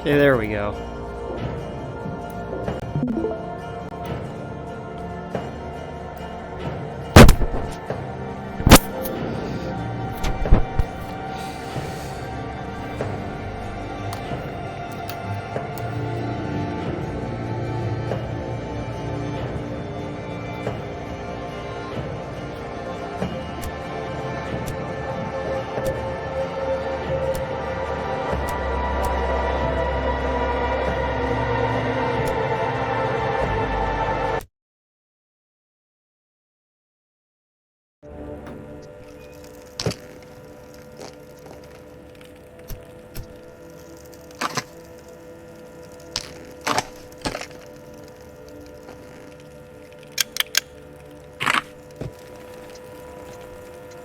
Okay, there we go.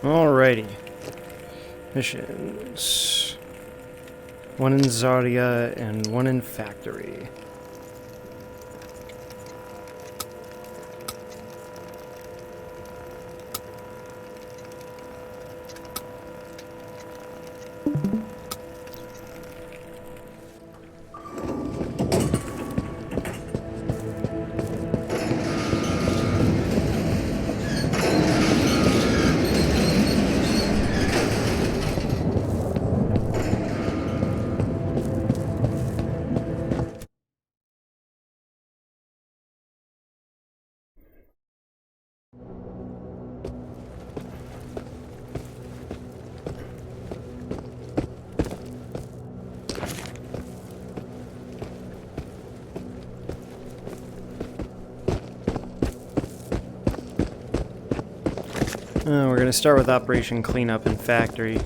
Alrighty. Missions. One in Zarya and one in Factory. We're going to start with Operation Cleanup in Factory.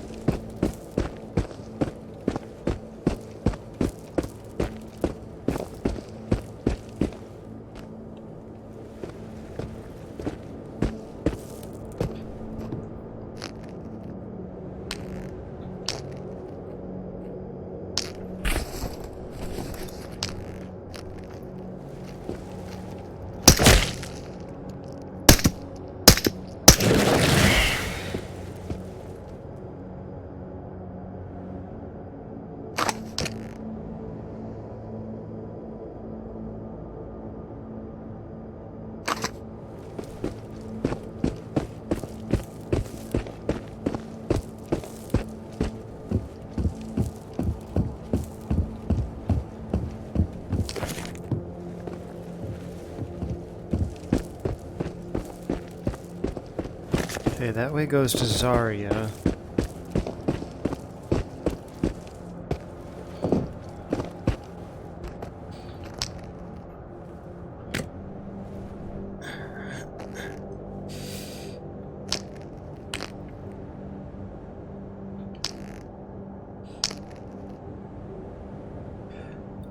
Okay, that way goes to Zarya.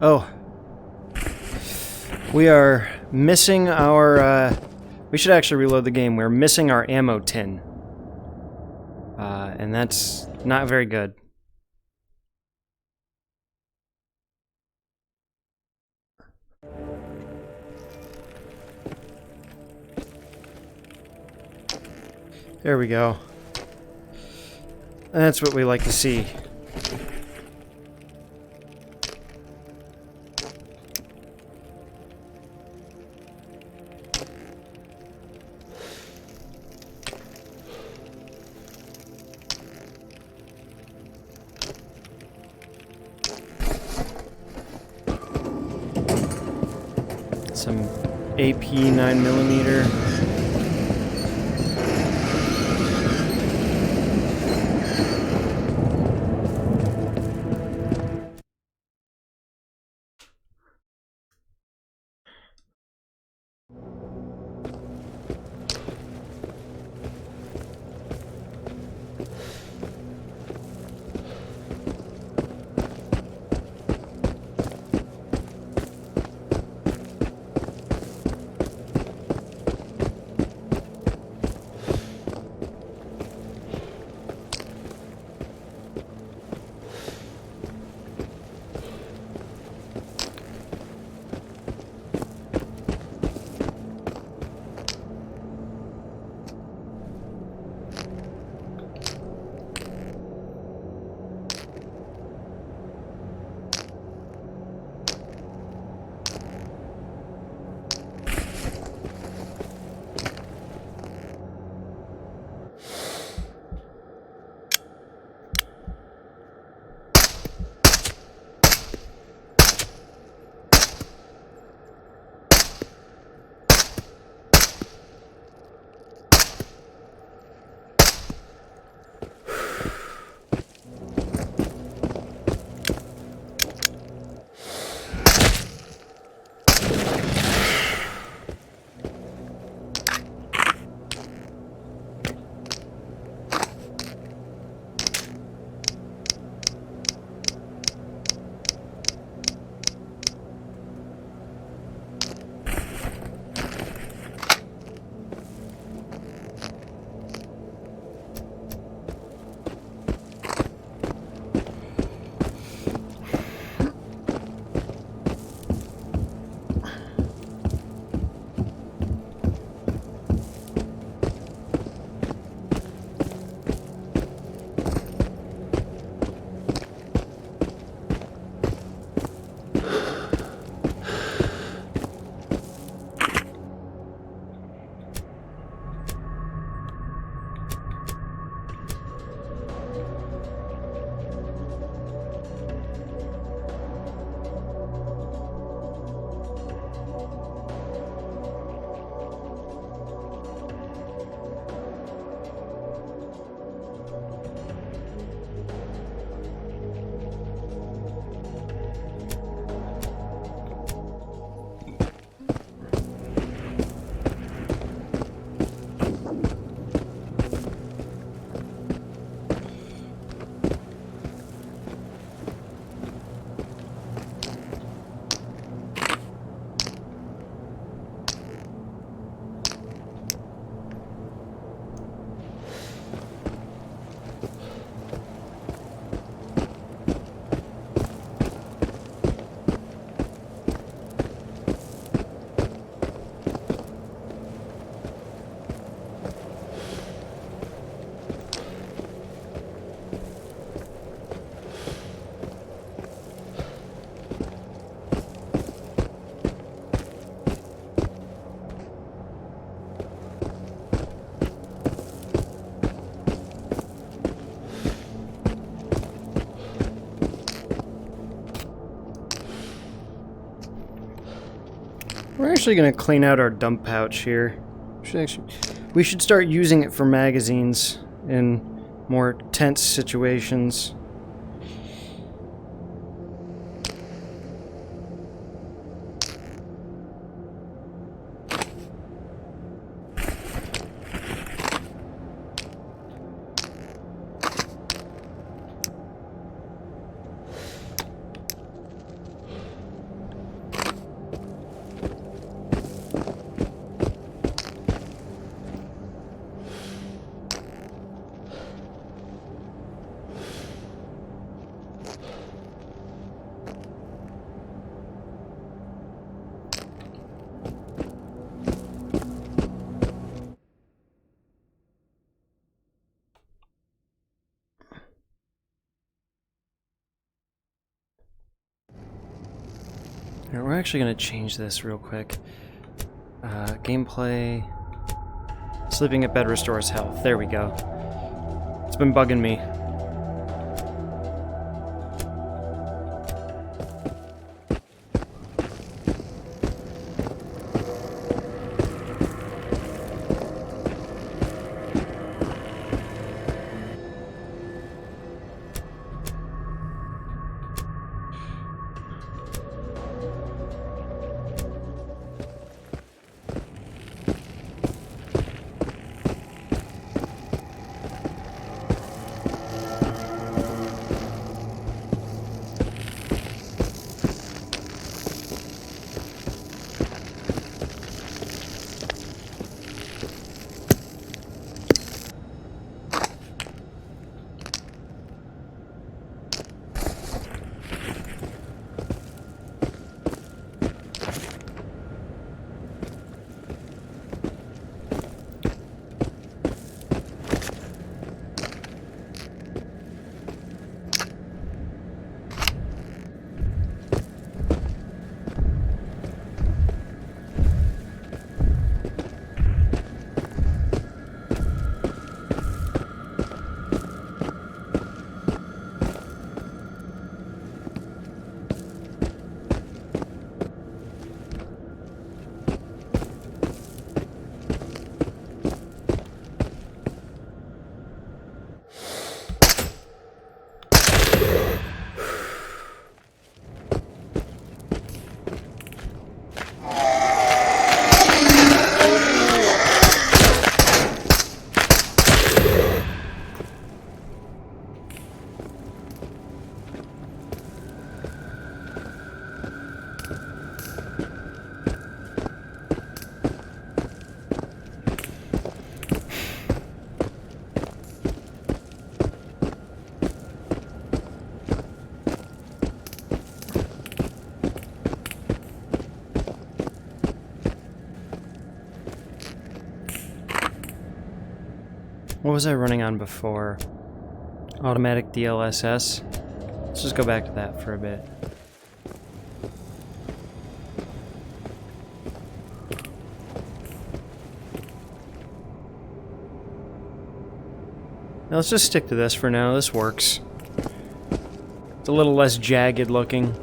Oh. We are missing our, we should actually reload the game. We're missing our ammo tin. And that's not very good. There we go. That's what we like to see. Some AP 9mm. We're actually going to clean out our dump pouch here. We should start using it for magazines in more tense situations. Alright, we're actually going to change this real quick. Gameplay. Sleeping at bed restores health. There we go. It's been bugging me. What was I running on before? Automatic DLSS? Let's just go back to that for a bit. Now let's just stick to this for now. This works. It's a little less jagged looking.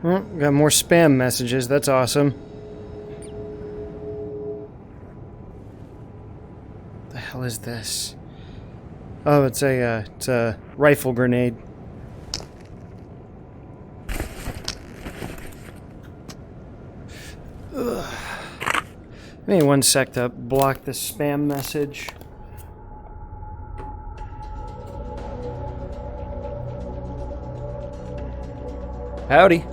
Well, got more spam messages. That's awesome. The hell is this? Oh, it's a rifle grenade. Ugh. Give me 1 sec to block the spam message. Howdy.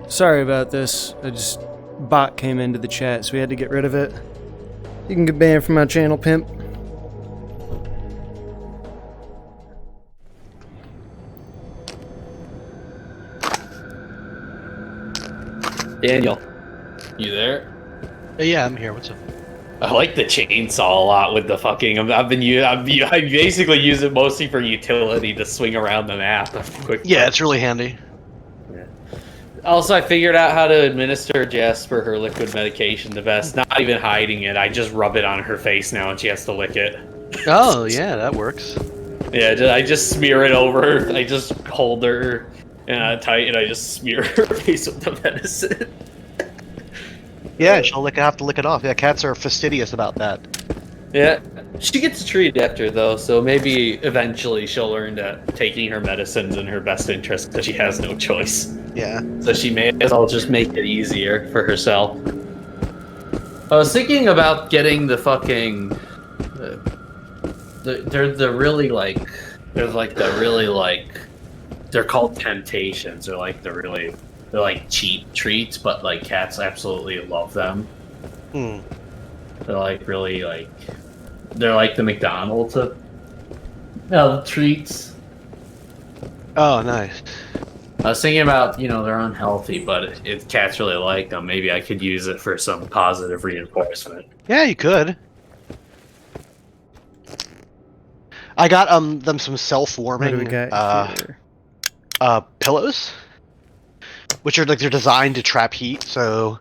Sorry about this. Bot came into the chat, so we had to get rid of it. You can get banned from my channel, pimp. Daniel, you there? Yeah, I'm here. What's up? I like the chainsaw a lot with the fucking. I basically use it mostly for utility to swing around the map. Yeah, it's really handy. Yeah. Also, I figured out how to administer Jasper her liquid medication the best. Not even hiding it. I just rub it on her face now, and she has to lick it. Oh yeah, that works. Yeah, I just smear it over her. I just hold her tight, and I just smear her face with the medicine. Yeah, she'll have to lick it off. Yeah, cats are fastidious about that. Yeah, she gets treated after though, so maybe eventually she'll learn that taking her medicine's in her best interest because she has no choice. Yeah. So she may as well just make it easier for herself. I was thinking about getting the fucking, they're really like, they're called temptations. They're like cheap treats, but like cats absolutely love them. Hmm. They're like really like, they're like the McDonald's of treats. Oh, nice. I was thinking about, they're unhealthy, but if cats really like them, maybe I could use it for some positive reinforcement. Yeah, you could. I got them some self-warming What do we got here? pillows, which are like they're designed to trap heat. So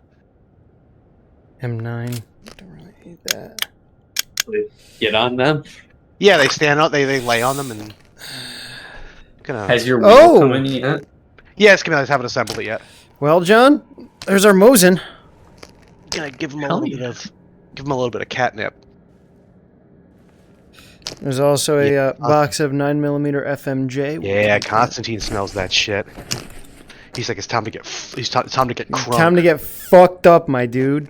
M9. Don't really need that. Get on them. yeah, they stand out. They lay on them and. Has your wheel come in yet? Yeah, it's coming out. I haven't assembled it yet. Well, John, there's our Mosin. Gonna give him a little bit of catnip. There's also a box of 9mm FMJ. Yeah, Constantine smells that shit. He's like, it's time to get time to get crunk. Time to get fucked up, my dude.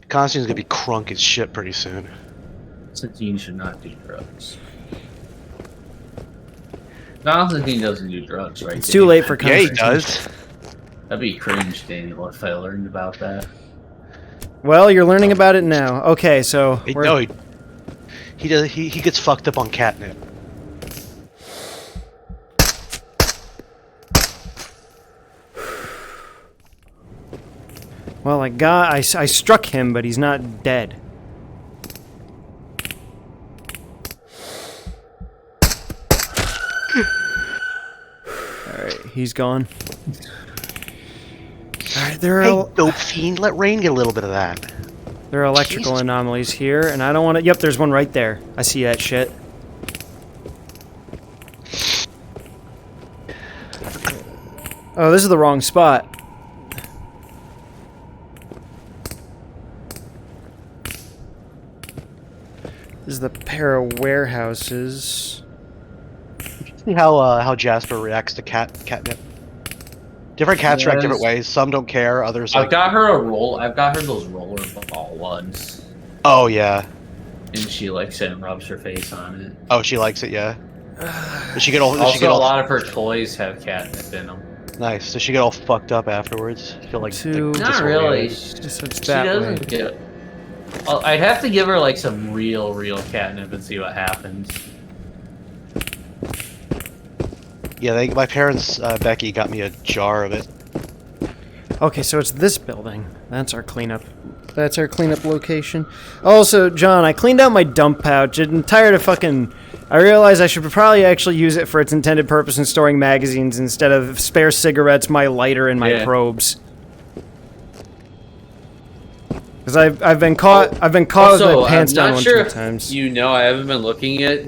Constantine's gonna be crunk as shit pretty soon. Constantine should not do drugs. Constantine doesn't do drugs, right? It's too late for Constantine. Yeah, he does. That'd be cringe, Daniel, if I learned about that. Well, you're learning about it now. Okay, so No, he does. He gets fucked up on catnip. well, I struck him, but he's not dead. All right, he's gone. Alright, Hey, dope fiend, let Rain get a little bit of that. There are electrical anomalies here, and I don't want to... Yep, there's one right there. I see that shit. Oh, this is the wrong spot. This is the pair of warehouses. See how Jasper reacts to catnip. Different cats react different ways. Some don't care. Others like. I've got her those roller ball ones. Oh yeah. And she likes it and rubs her face on it. Oh, she likes it. Yeah. Does she get all? Also, a lot of her toys have catnip in them. Nice. Does she get all fucked up afterwards? Feel like Not really. Just it's She that doesn't way. get. I'd have to give her like some real catnip and see what happens. Yeah, my parents, Becky, got me a jar of it. Okay, so it's this building. That's our cleanup. That's our cleanup location. Also, John, I cleaned out my dump pouch. I'm tired of fucking... I realized I should probably actually use it for its intended purpose in storing magazines instead of spare cigarettes, my lighter, and my probes. Because I've been caught with my pants down one or two times. You know, I haven't been looking at.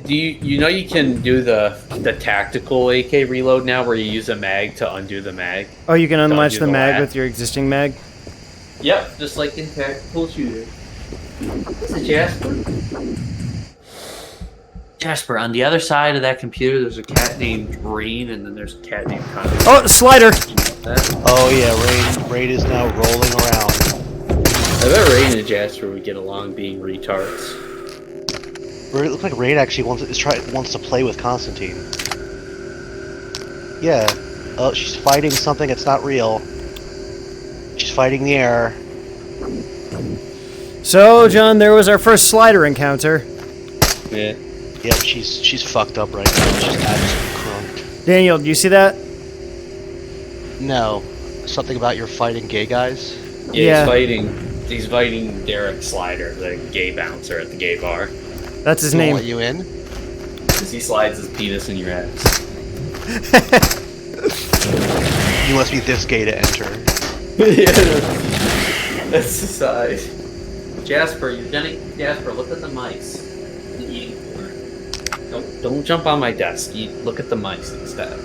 Do you know you can do the tactical AK reload now, where you use a mag to undo the mag? Oh, you can unlatch the mag lat. with your existing mag? Yep, just like in tactical shooter. Is it Jasper? Jasper, on the other side of that computer, there's a cat named Rain, and then there's a cat named Connor. Oh, slider! Oh yeah, Rain is now rolling around. I bet Rain and Jasper would get along being retards. It looks like Rain actually wants to play with Constantine. Yeah. Oh, she's fighting something that's not real. She's fighting the air. So, John, there was our first slider encounter. Yeah. Yeah, she's fucked up right now. She's absolutely crunked. Daniel, do you see that? No. Something about you're fighting gay guys? Yeah, he's fighting Derek Slider, the gay bouncer at the gay bar. That's his He won't name. let you in? Because he slides his penis in your ass. You must be this gay to enter. Yeah, that's the size. Jasper, Jasper, look at the mice. The eating board. Don't jump on my desk. Look at the mice instead.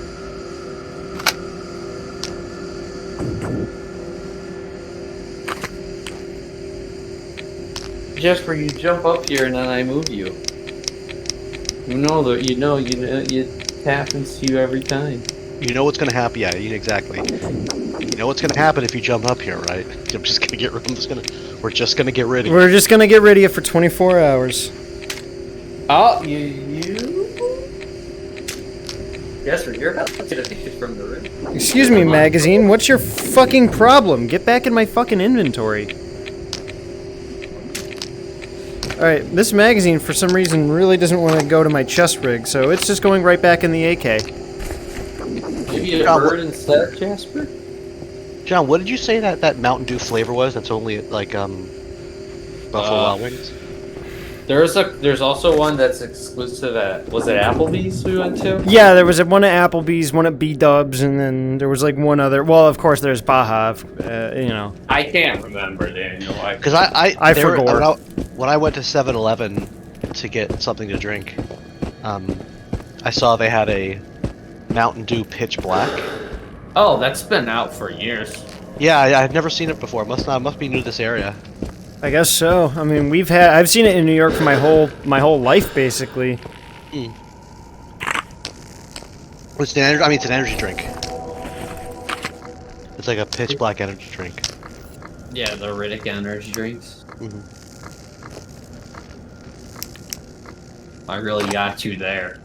Jasper, you jump up here and then I move you. You know that it happens to you every time. You know what's gonna happen? Yeah, exactly. You know what's gonna happen if you jump up here, right? We're just gonna get rid of you. We're just gonna get rid of you for 24 hours. Oh, you? Jasper, you're about to get a picture from the room. Excuse me, magazine. What's your fucking problem? Get back in my fucking inventory. Alright, this magazine, for some reason, really doesn't want to go to my chest rig, so it's just going right back in the AK. Maybe a bird instead, Jasper? John, what did you say that Mountain Dew flavor was? That's only at, like, Buffalo Wild Wings? There's also one that's exclusive at, was it Applebee's we went to? Yeah, there was one at Applebee's, one at B-Dubs, and then there was like one other. Well, of course, there's Baja, you know. I can't remember, Daniel. Because I forgot. When I went to 7-Eleven to get something to drink, I saw they had a Mountain Dew Pitch Black. Oh, that's been out for years. Yeah, I've never seen it before. Must be new to this area. I guess so. I mean, I've seen it in New York for my whole life, basically. It's an energy drink. It's like a pitch black energy drink. Yeah, the Riddick energy drinks. I really got you there.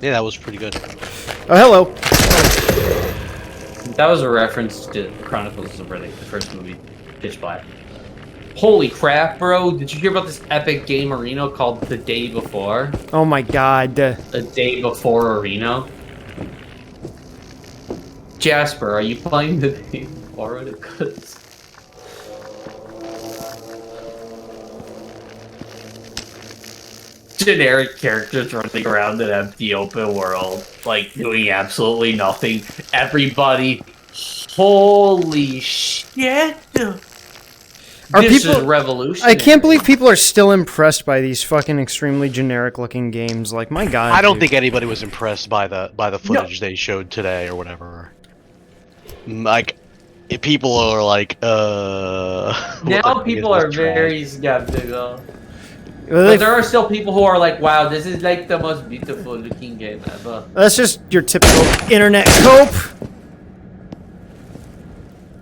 Yeah, that was pretty good. Oh, hello. That was a reference to Chronicles of Riddick, the first movie, Pitch Black. Holy crap, bro! Did you hear about this epic game Reno called The Day Before? Oh my god. The Day Before Reno? Jasper, are you playing The Day Before? Because generic characters running around an empty open world, like doing absolutely nothing. Everybody, holy shit! Are This people is revolutionary. I can't believe people are still impressed by these fucking extremely generic looking games. Like, my god. I don't dude. think anybody was impressed by the footage they showed today or whatever. Like, people are like, Now people are very skeptical. Well, But there are still people who are like, wow, this is like the most beautiful looking game ever. that's just your typical internet cope.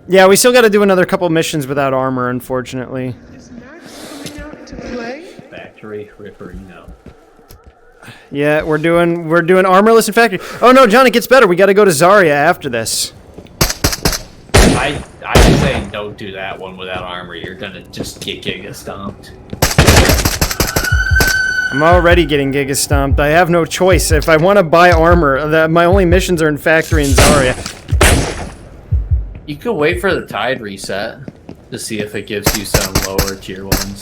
Yeah, we still got to do another couple missions without armor, unfortunately. Is Max coming out to play? Factory Ripperino. Yeah, we're doing armorless in factory. Oh no, John, it gets better. We got to go to Zarya after this. I say don't do that one without armor. You're gonna just get Giga stomped. I'm already getting Giga Stomped. I have no choice. If I want to buy armor, my only missions are in factory and Zarya. You could wait for the tide reset to see if it gives you some lower tier ones.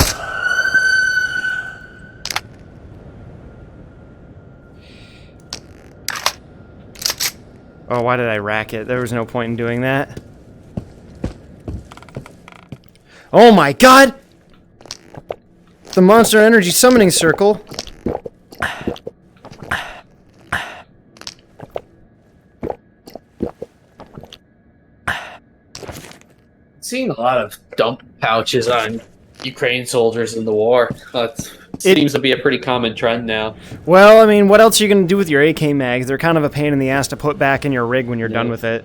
Oh, why did I rack it? There was no point in doing that. Oh my god! The Monster Energy Summoning Circle. Seeing a lot of dump pouches on Ukraine soldiers in the war. Seems to be a pretty common trend now. Well, I mean, what else are you going to do with your AK mags? They're kind of a pain in the ass to put back in your rig when you're done with it.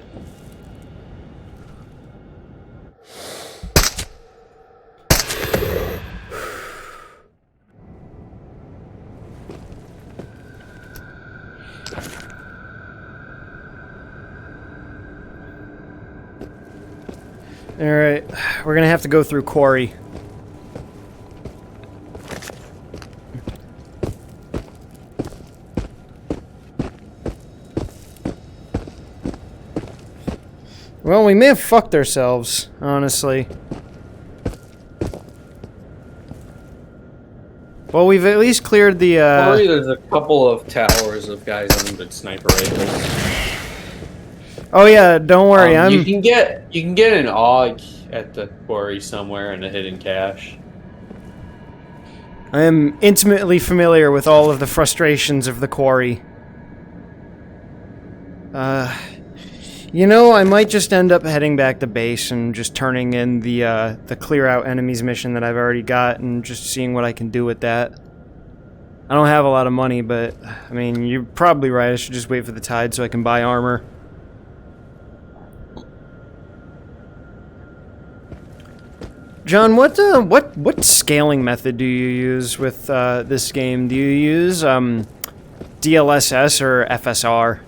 Alright, we're gonna have to go through Quarry. Well, we may have fucked ourselves, honestly. Well, we've at least cleared the, Probably there's a couple of towers of guys on good sniper rifles. Oh yeah, don't worry, You can get an AUG at the quarry somewhere in a hidden cache. I am intimately familiar with all of the frustrations of the Quarry. You know, I might just end up heading back to base and just turning in the clear out enemies mission that I've already got and just seeing what I can do with that. I don't have a lot of money, but I mean, you're probably right. I should just wait for the tide so I can buy armor. John, what scaling method do you use with this game? Do you use DLSS or FSR?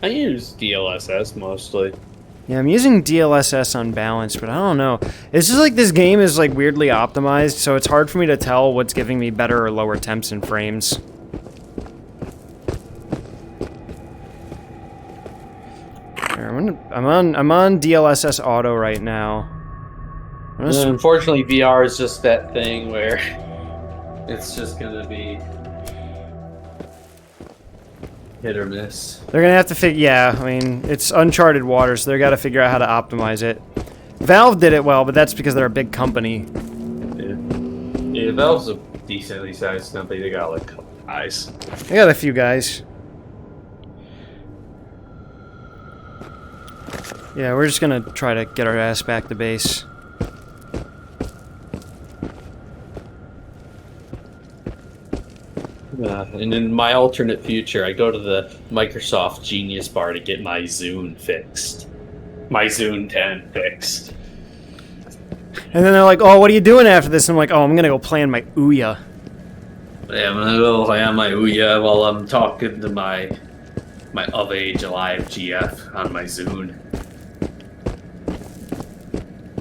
I use DLSS mostly. Yeah, I'm using DLSS on balance, but I don't know. It's just like this game is like weirdly optimized, so it's hard for me to tell what's giving me better or lower temps and frames. Here, I'm on DLSS auto right now. Unfortunately, VR is just that thing where it's just gonna be hit or miss. They're gonna have to figure. Yeah, I mean, it's uncharted waters, so they gotta figure out how to optimize it. Valve did it well, but that's because they're a big company. Yeah, Valve's a decently sized company. They got like a couple guys. They got a few guys. Yeah, we're just gonna try to get our ass back to base. And in my alternate future, I go to the Microsoft Genius Bar to get my Zune fixed. My Zune 10 fixed. And then they're like, oh, what are you doing after this? And I'm like, oh, I'm gonna go plan my Ouya. Yeah, I'm gonna go play on my Ouya while I'm talking to my of age alive GF on my Zune.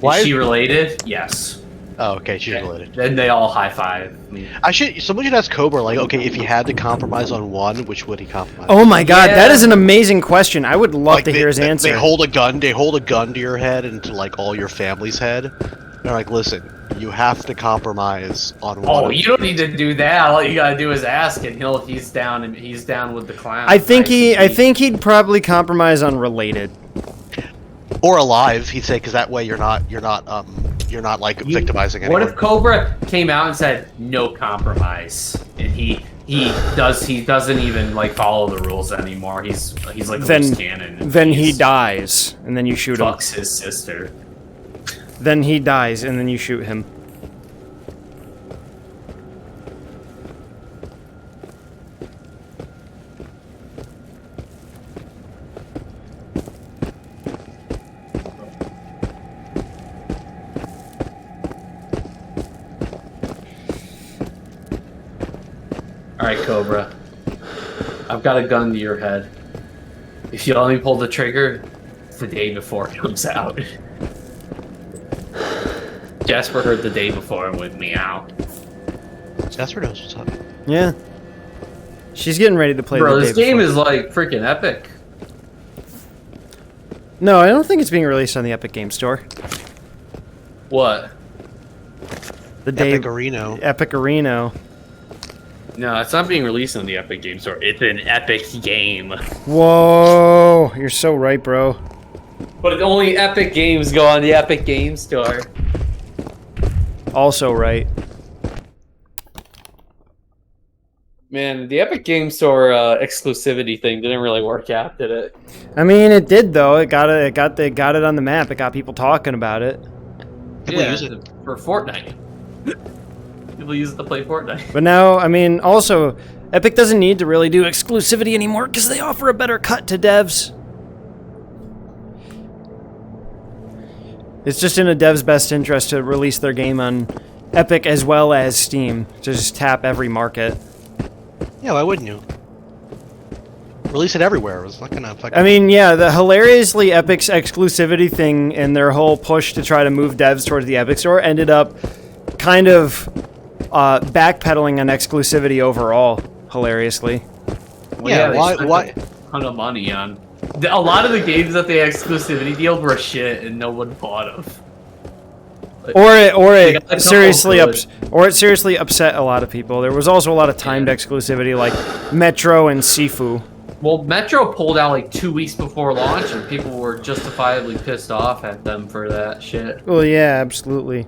Why Is she related? Yes. Oh, okay, she's related. Then they all high five me. Someone should ask Cobra, like, okay, if he had to compromise on one, which would he compromise? Oh my god, Yeah. that is an amazing question. I would love Like, to hear his answer. They hold a gun to your head and to like all your family's head. They're like, listen, you have to compromise on one. Oh, you don't need to do that. All you gotta do is ask, and he's down with the clown. I think he'd probably compromise on related. Or alive, he'd say, because that way you're not you're not like victimizing anyone. What if Cobra came out and said no compromise, and he doesn't even like follow the rules anymore? He's like a loose cannon. Then he dies, and then you shoot him. Fucks his sister. Then he dies, and then you shoot him. Alright, Cobra. I've got a gun to your head. If you let me pull the trigger, it's the day before it comes out. Jasper heard the day before and with me out. Jasper knows what's up. Yeah. She's getting ready to play Bro, the this day game before. is like freaking epic. No, I don't think it's being released on the Epic Game Store. What? The day Epic Areno. Epic Areno. No, it's not being released on the Epic Game Store. It's an epic game. Whoa, you're so right, bro. But only epic games go on the Epic Game Store. Also right. Man, the Epic Game Store exclusivity thing didn't really work out, did it? I mean, it did though. It got it on the map. It got people talking about it. People use it. For Fortnite. People use it to play Fortnite. But now, I mean, also, Epic doesn't need to really do exclusivity anymore because they offer a better cut to devs. It's just in a dev's best interest to release their game on Epic as well as Steam to just tap every market. Yeah, why wouldn't you? Release it everywhere. It's not gonna fucking... I mean, yeah, the hilariously Epic's exclusivity thing and their whole push to try to move devs towards the Epic Store ended up kind of backpedaling on exclusivity overall, hilariously. Well, Yeah, they why- spent why- a ton of money on... A lot of the games that they exclusivity dealed were shit and no one bought them. Or They got a it couple seriously good. upset a lot of people. There was also a lot of timed exclusivity like Metro and Sifu. Well, Metro pulled out like 2 weeks before launch and people were justifiably pissed off at them for that shit. Well, yeah, absolutely.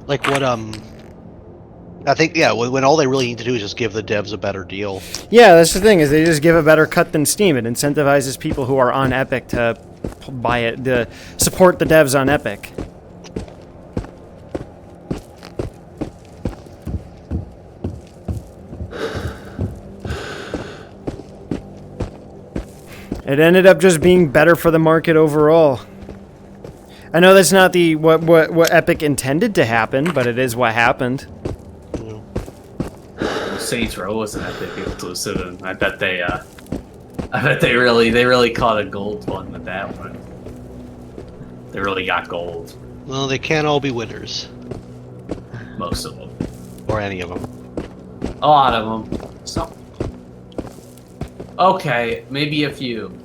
Like what, I think, yeah, when all they really need to do is just give the devs a better deal. Yeah, that's the thing, is they just give a better cut than Steam. It incentivizes people who are on Epic to buy it, to support the devs on Epic. It ended up just being better for the market overall. I know that's not the what Epic intended to happen, but it is what happened. Saints Row was an Epic exclusive, and I bet they really caught a gold one with that one. They really got gold, Well, they can't all be winners. most of them, Or any of them. a lot of them. Some. Okay, maybe a few.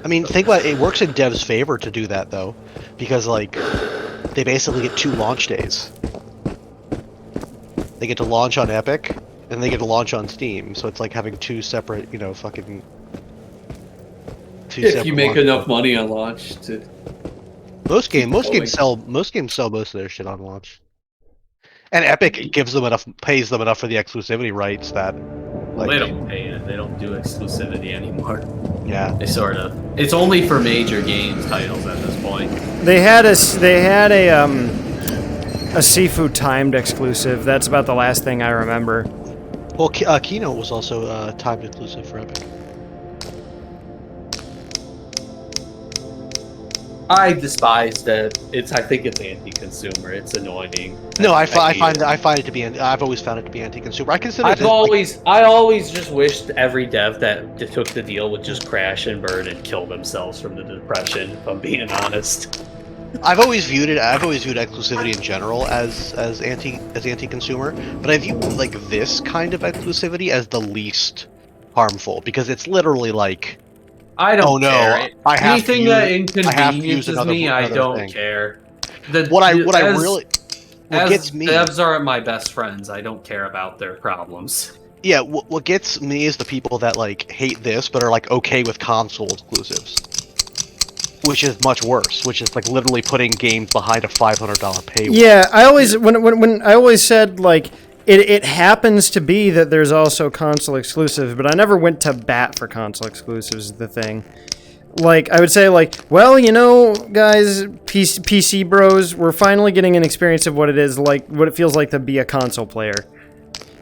I mean, think about it. It works in devs' favor to do that, though. Because, like, they basically get 2 launch days. They get to launch on Epic, and they get to launch on Steam. So it's like having 2 separate, you know, fucking... If you make enough money on launch to... Most games going. sell most of their shit on launch. And Epic gives them enough, pays them enough for the exclusivity rights that... Well, Like, they don't pay it. They don't do exclusivity anymore. yeah. They sort of. It's only for major games titles at this point. They had a Sifu timed exclusive. That's about the last thing I remember. Well, Keynote was also timed exclusive for Epic. I despise that. I think it's anti-consumer. It's annoying. No, I hate find it. it to be. I've always found it to be anti-consumer. I consider. I this, always just wished every dev that took the deal would just crash and burn and kill themselves from the depression. If I'm being honest. I've always viewed exclusivity in general as anti-consumer, but I view like this kind of exclusivity as the least harmful because it's literally like, I don't oh no, care. I have to Anything use, that I have to use inconveniences another, me, I another don't thing. care. What As gets me devs are my best friends. I don't care about their problems. Yeah, what gets me is the people that like hate this but are like okay with console exclusives, which is much worse. Which is like literally putting games behind a $500 paywall. Yeah, I always when I always said like it happens to be that there's also console exclusives, but I never went to bat for console exclusives. Is the thing. Like, I would say, like, well, you know, guys, PC bros, we're finally getting an experience of what it is like, what it feels like to be a console player.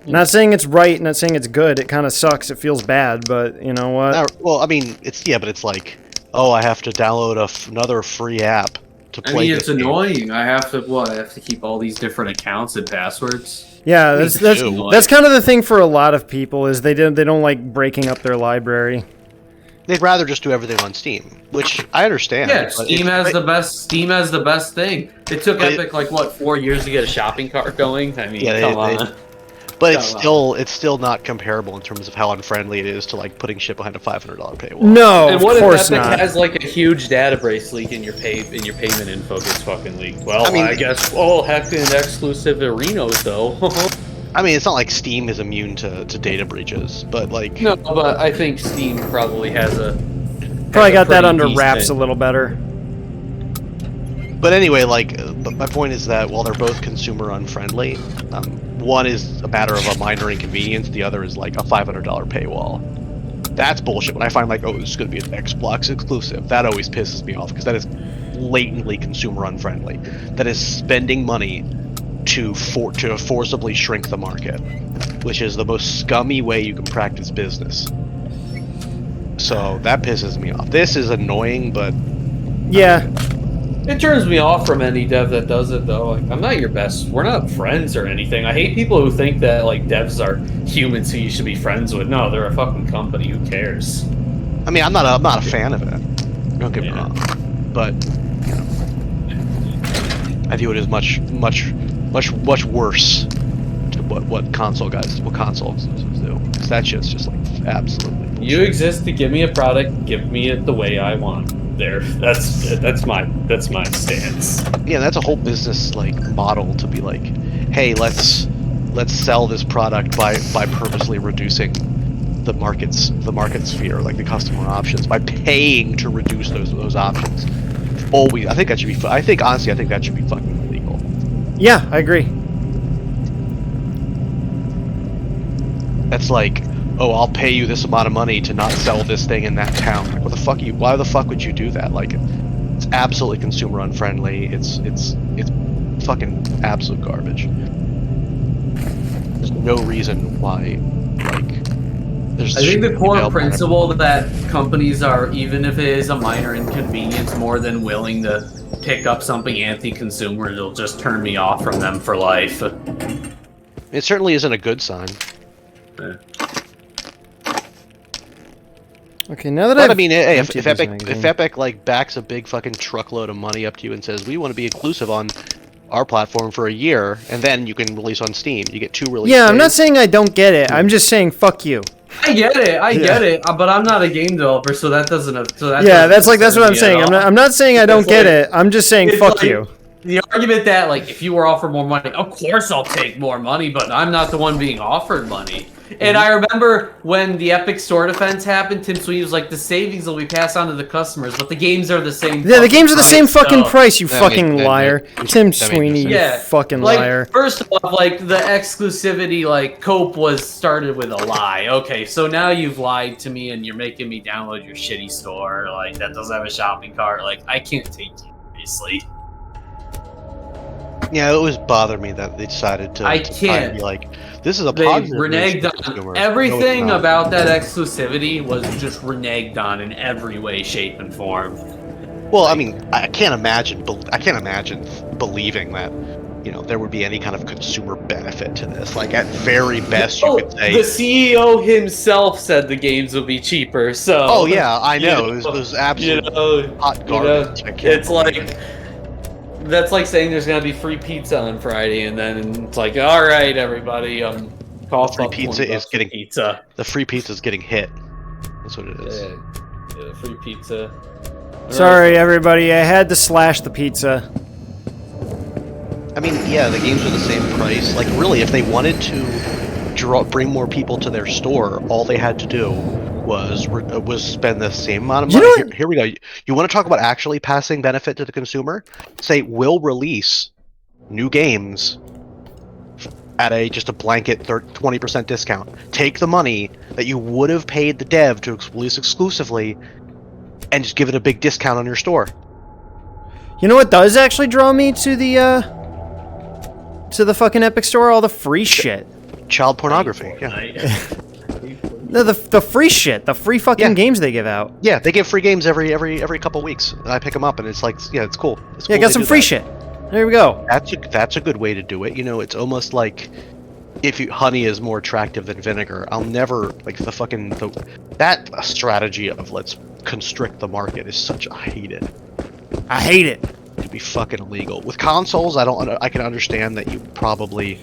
Not saying it's right, not saying it's good. It kind of sucks. It feels bad, but you know what? Well, I mean, but it's like, oh, I have to download another free app to play. I mean, this it's game. annoying. I have to keep all these different accounts and passwords. Yeah, that's kind of the thing for a lot of people is they don't like breaking up their library. They'd rather just do everything on Steam, which I understand. Yeah, Steam has the best. Steam has the best thing. It took Epic like what 4 years to get a shopping cart going. I mean, come on. But it's still not comparable in terms of how unfriendly it is to like putting shit behind a $500 paywall. No, and what of course if Epic not. has like a huge database leak and your payment info gets fucking leaked? Well, I mean, I guess hacked in exclusive arenas though. I mean, it's not like Steam is immune to data breaches, but like No, but I think Steam probably has Probably got that under pretty wraps decent- a little better. But anyway, like, my point is that while they're both consumer unfriendly, one is a matter of a minor inconvenience, the other is like a $500 paywall. That's bullshit. When I find like, oh, this is going to be an Xbox exclusive, that always pisses me off because that is blatantly consumer unfriendly. That is spending money to forcibly shrink the market, which is the most scummy way you can practice business. So that pisses me off. This is annoying, but Yeah, It turns me off from any dev that does it though. Like, I'm not your best. We're not friends or anything. I hate people who think that like devs are humans who you should be friends with. No, they're a fucking company. Who cares? I mean, I'm not a fan of it. Don't get me wrong, but you know, I view it as much worse to what console exclusives do. 'Cause that shit's just like absolutely bullshit. You exist to give me a product. Give me it the way I want. There. That's my stance. Yeah, that's a whole business like model to be like, hey, let's sell this product by purposely reducing the market sphere, like the customer options, by paying to reduce those options. Always, I think that should be. Honestly, I think that should be fucking illegal. yeah, I agree. That's like, oh, I'll pay you this amount of money to not sell this thing in that town. Like, what the fuck? Why the fuck would you do that? Like, it's absolutely consumer unfriendly. It's fucking absolute garbage. There's no reason why. Like, there's. I think the core available on principle that companies are, even if it is a minor inconvenience, more than willing to pick up something anti-consumer, it'll just turn me off from them for life. It certainly isn't a good sign. Okay, now that But I've I mean, hey, if emptied this Epic magazine- like backs a big fucking truckload of money up to you and says we want to be exclusive on our platform for a year, and then you can release on Steam, you get 2 release Yeah, I'm not days. saying I don't get it. I'm just saying fuck you. I get it, but I'm not a game developer, so that doesn't. Yeah, that's what I'm saying. I'm I'm not saying I don't It's get like- it. I'm just saying it's fuck like- you. The argument that like if you were offered more money, of course I'll take more money, but I'm not the one being offered money. And I remember when the Epic Store defense happened, Tim Sweeney was like, the savings will be passed on to the customers, but the games are the same. Yeah, the games are the same fucking so- price, you That fucking made- liar. that Tim made no Sweeney, you sense. fucking Like, liar. first off, like the exclusivity, like cope was started with a lie. Okay, so now you've lied to me and you're making me download your shitty store, like that doesn't have a shopping cart. Like I can't take you seriously. Yeah, it always bothered me that they decided to. I to can't. be like, this is a They positive. reneged news for on consumers. everything No, it's not. about that exclusivity was just reneged on in every way, shape, and form. Well, I mean, I can't imagine believing that, you know, there would be any kind of consumer benefit to this. Like, at very best, you Oh, could say. the CEO himself said the games will be cheaper. So. Oh yeah, I you know. It was you absolute know, hot garbage. I can't it's believe like that's like saying there's gonna be free pizza on Friday, and then it's like, all right, everybody, cough free up pizza 20 is bucks for getting- pizza. the free pizza's getting hit. That's what it is. Yeah, free pizza. All Sorry, everybody. I had to slash the pizza. I mean, yeah, the games are the same price. Like, really, if they wanted to bring more people to their store, all they had to do was spend the same amount of money. Here we go. You want to talk about actually passing benefit to the consumer? Say, we'll release new games at just a blanket 20% discount. Take the money that you would have paid the dev to release exclusively and just give it a big discount on your store. You know what does actually draw me to the fucking Epic Store? All the free shit. Child pornography, yeah. No, the free shit, the free fucking games they give out. Yeah, they give free games every couple weeks, and I pick them up, and it's like, yeah, it's cool. It's cool got some free shit. There we go. That's a good way to do it. You know, it's almost like honey is more attractive than vinegar. I'll never like that strategy of let's constrict the market is such. I hate it. I hate it. To be fucking illegal with consoles. I can understand that you probably.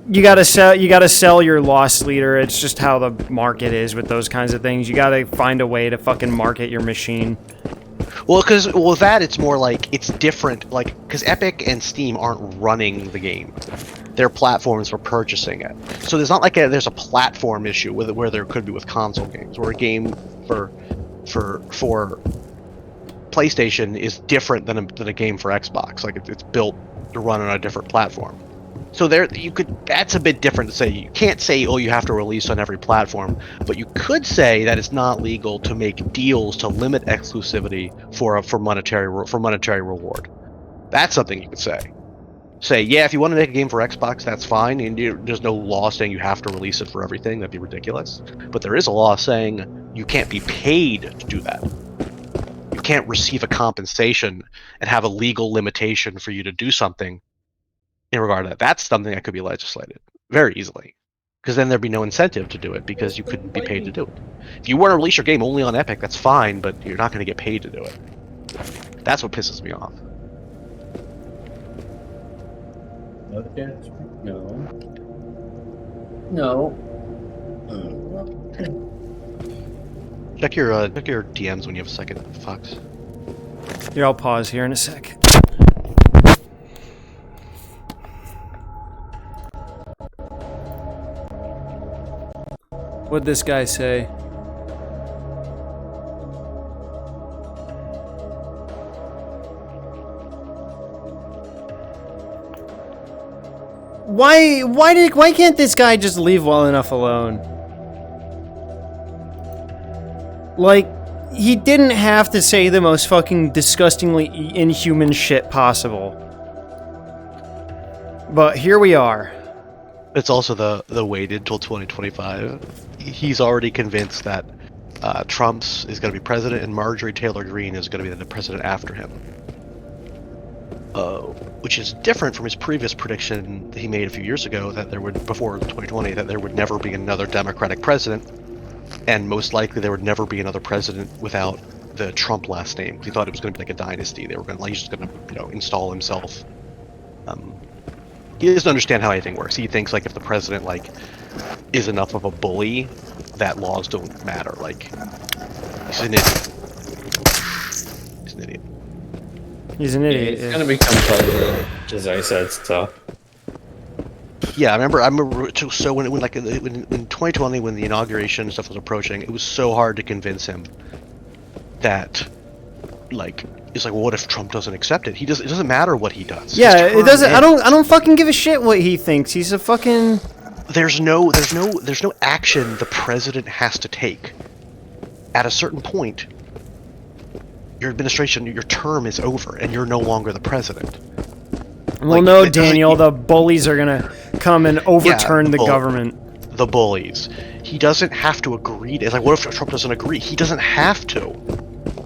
You gotta sell your loss leader. It's just how the market is with those kinds of things. You gotta find a way to fucking market your machine. Well, with that, it's more like it's different. Like, because Epic and Steam aren't running the game; they're platforms for purchasing it. So there's not like there's a platform issue where there could be with console games, where a game for PlayStation is different than a game for Xbox. Like it's built to run on a different platform. So that's a bit different to say. You can't say, oh, you have to release on every platform, but you could say that it's not legal to make deals to limit exclusivity for monetary reward. That's something you could say. Say, yeah, if you want to make a game for Xbox, that's fine, and there's no law saying you have to release it for everything. That'd be ridiculous. But there is a law saying you can't be paid to do that. You can't receive a compensation and have a legal limitation for you to do something. In regard to that, that's something that could be legislated very easily, because then there'd be no incentive to do it because you couldn't be paid to do it. If you want to release your game only on Epic, that's fine, but you're not going to get paid to do it. That's what pisses me off. No. Check your DMs when you have a second, Fox. Here, I'll pause here in a sec. What'd this guy say? Why can't this guy just leave well enough alone? Like, he didn't have to say the most fucking disgustingly inhuman shit possible. But here we are. It's also the waited till 2025. He's already convinced that Trump's is going to be president and Marjorie Taylor Greene is going to be the president after him. Which is different from his previous prediction that he made a few years ago that before 2020, that there would never be another Democratic president, and most likely there would never be another president without the Trump last name. He thought it was going to be like a dynasty. He's just going to install himself. He doesn't understand how anything works. He thinks like if the president is enough of a bully, that laws don't matter. Like, he's an idiot. He's an idiot. He's an idiot. He's gonna become president, as I said stuff. Yeah, I remember. So when 2020, when the inauguration stuff was approaching, it was so hard to convince him that, it's like, well, what if Trump doesn't accept it? It doesn't matter what he does. Yeah, it doesn't. I don't fucking give a shit what he thinks. He's a fucking. There's no action the president has to take. At a certain point, your administration, your term is over, and you're no longer the president. Well, no, Daniel, the bullies are gonna come and overturn the government. The bullies. He doesn't have to agree. It's like, what if Trump doesn't agree? He doesn't have to.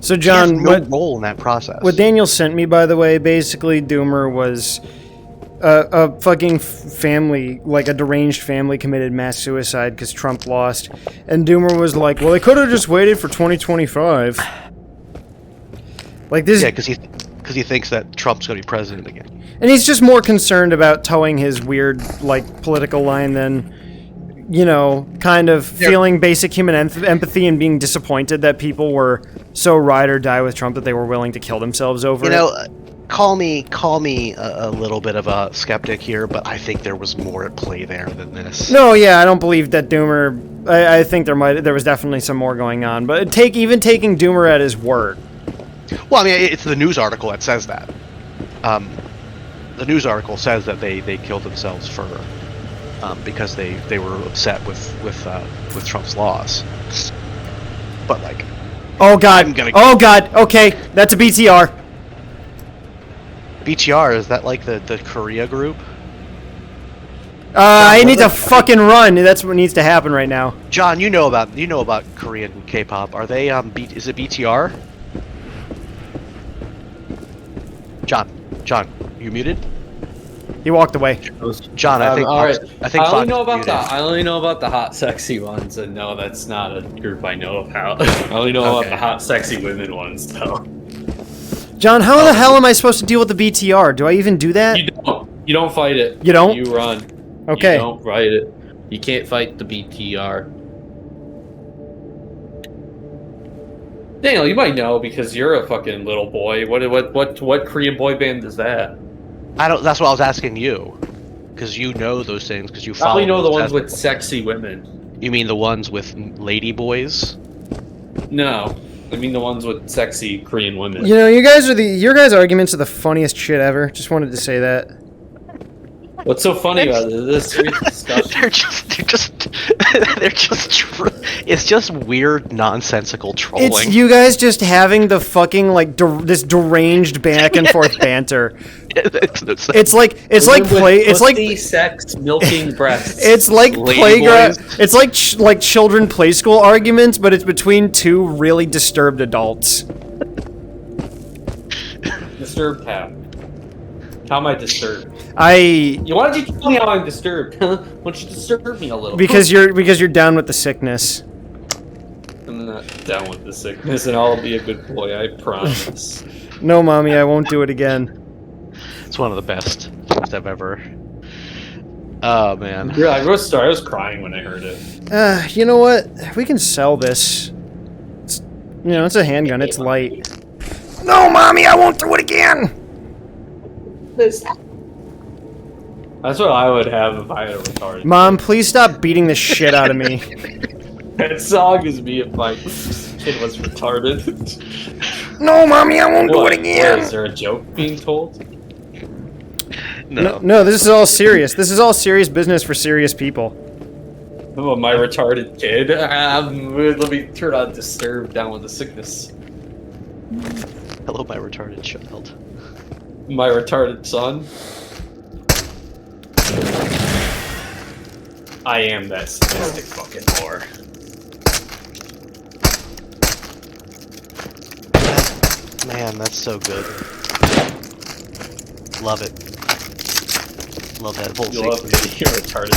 So, John, he has no role in that process. What Daniel sent me, by the way, basically, Doomer was a fucking family, like a deranged family, committed mass suicide because Trump lost, and Doomer was like, "Well, they could have just waited for 2025." Like this. Yeah, because he thinks that Trump's going to be president again. And he's just more concerned about towing his weird, political line than, kind of feeling basic human empathy and being disappointed that people were so ride or die with Trump that they were willing to kill themselves over it. call me a little bit of a skeptic here, but I think there was more at play there than this. No, yeah, I don't believe that Doomer. I think there was definitely some more going on, but even taking Doomer at his word. Well, I mean, it's the news article that says that. The news article says that they killed themselves for because they were upset with Trump's laws. But like, Oh God! I'm gonna- Oh God! Okay, that's a BTR. BTR, is that like the Korea group? I need to fucking run. That's what needs to happen right now. John, you know about Korean K-pop. Are they is it BTR? John, you muted? He walked away. John, I think all right. I think I only Fox know about muted. I only know about the hot, sexy ones, and no, that's not a group I know about. I only know about Okay. the hot, sexy women ones, though. John, how the hell am I supposed to deal with the BTR? Do I even do that? You don't fight it. You don't? You run. Okay. You don't fight it. You can't fight the BTR. Daniel, you might know because you're a fucking little boy. What Korean boy band is that? I don't. That's what I was asking you, because you know those things because you follow. Probably know the those ones as- with sexy women. You mean the ones with lady boys? No, I mean the ones with sexy Korean women. You know, your guys' arguments are the funniest shit ever. Just wanted to say that. What's so funny about it? This is serious discussion. they're just it's just weird nonsensical trolling. It's you guys just having the fucking like this deranged back and forth banter. It's like Pussy, sex, milking breasts. it's like Lady playground. boys. It's like children play school arguments, but it's between two really disturbed adults. Disturbed how? How am I disturbed? Why don't you tell me how I'm disturbed? Why don't you disturb me a little? Because you're down with the sickness. I'm not down with the sickness, and I'll be a good boy. I promise. No, mommy, I won't do it again. It's one of the best things I've ever. Oh man. Yeah, I was crying when I heard it. You know what? We can sell this. It's a handgun. It's light. No, mommy, I won't do it again. That's what I would have if I had a retarded. Mom, please stop beating the shit out of me. That song is me if my kid was retarded. No, mommy, I won't do What? it again. Is there a joke being told? No. This is all serious. This is all serious business for serious people. Oh, my retarded kid. Let me turn on Disturbed down with the sickness. Hello, my retarded child. My retarded son. I am that sadistic fucking whore. Man, that's so good. Love it. Love that whole You love sequence. your retarded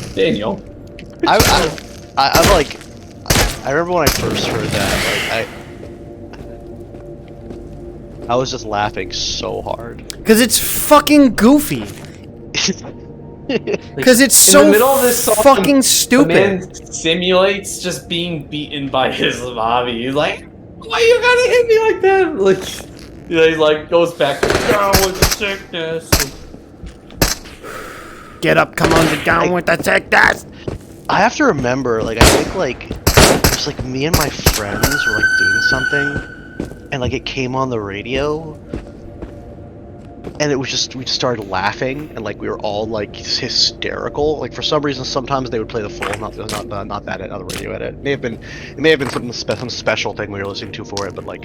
son. Daniel. I'm like, I remember when I first heard that, like, I was just laughing so hard. Because it's fucking goofy. Because it's In the so middle of this song, fucking The stupid. man simulates just being beaten by his mommy. He's like, why you gotta hit me like that? Like, he like goes back down with the sickness. Get up, come on, get down with the sickness. I have to remember, like, I think, like, it was, like, me and my friends were, like, doing something, and, like, it came on the radio, and it was just, we just started laughing, and, like, we were all, like, hysterical. Like, for some reason, sometimes they would play the full, not that edit, on the radio edit. It may have been some special thing we were listening to for it, but, like...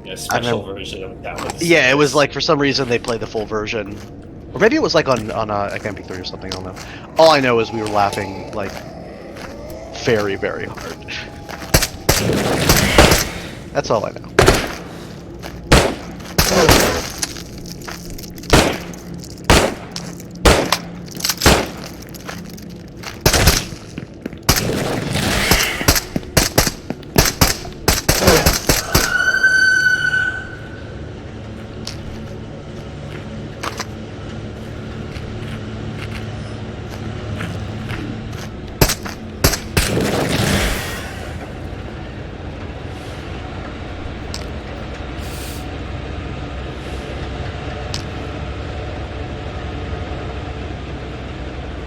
A special version of that one. Yeah, it was, like, for some reason, they played the full version. Or maybe it was, like, on like, MP3 or something, I don't know. All I know is we were laughing, like, very, very hard. That's all I know.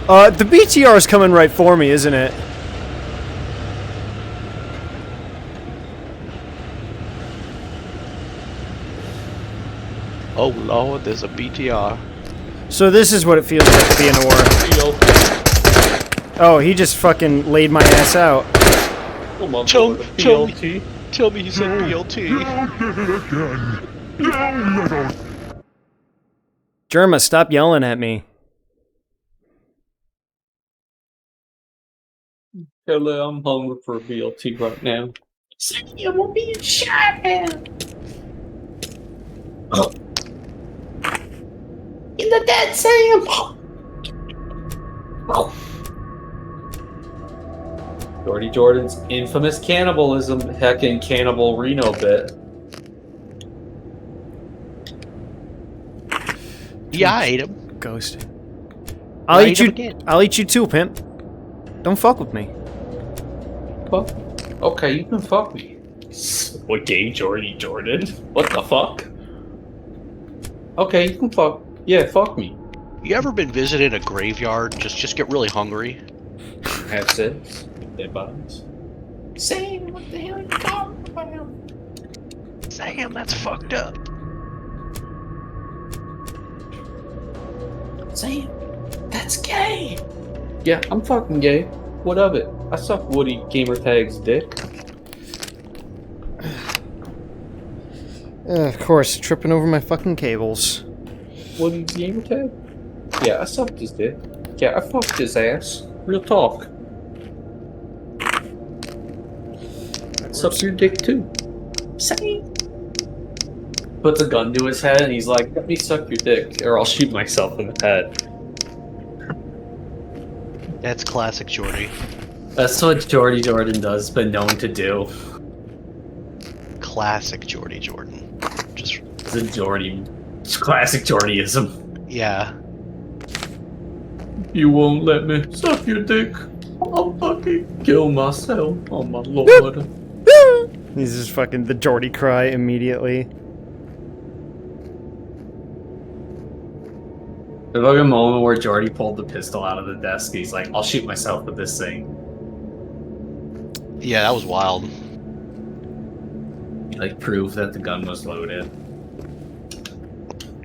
The BTR is coming right for me, isn't it? Oh lord, there's a BTR. So this is what it feels like to be in a war. Oh, he just fucking laid my ass out. Tell me he said BLT. Germa, stop yelling at me. Hello, I'm hungry for a BLT right now. Sam, I'm being shot at. In the dead, Sam. Jordy Jordan's infamous cannibalism, heckin' cannibal Reno bit. Yeah, I ate him. Ghosting. I'll eat you again. I'll eat you too, pimp. Don't fuck with me. Fuck. Okay, you can fuck me. What gay Jordy Jordan? What the fuck? Okay, you can fuck. Yeah, fuck me. You ever been visiting a graveyard? Just get really hungry. Have sex. Dead bodies. Sam, what the hell are you talking about? Sam, that's fucked up. Sam, that's gay. Yeah, I'm fucking gay. What of it? I suck Woody Gamertag's dick. Of course, tripping over my fucking cables. Woody Gamertag? Yeah, I sucked his dick. Yeah, I fucked his ass. Real talk. Suck your dick too. Sam. Puts a gun to his head and he's like, let me suck your dick or I'll shoot myself in the head. That's classic Jordy. That's what Jordy Jordan does, been known to do. Classic Jordy Jordan. Just It's a Jordy. It's classic Jordyism. yeah. You won't let me suck your dick. I'll fucking kill myself. Oh my lord. He's just fucking the Jordy cry immediately. The fucking moment where Jordy pulled the pistol out of the desk, he's like, I'll shoot myself with this thing. Yeah, that was wild. Like, prove that the gun was loaded.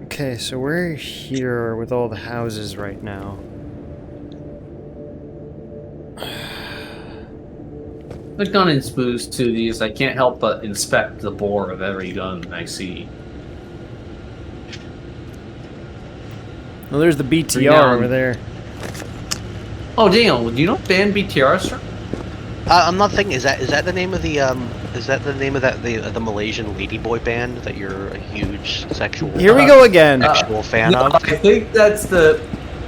Okay, so we're here with all the houses right now. The gun inspoos to these, I can't help but inspect the bore of every gun I see. Well, there's the BTR Renowned. over there. Oh damn, do you know what band BTR is? I'm not thinking. Is that the name of the Is that the name of the Malaysian ladyboy band that you're a huge sexual? Here we go again. Sexual fan No, of? I think that's the.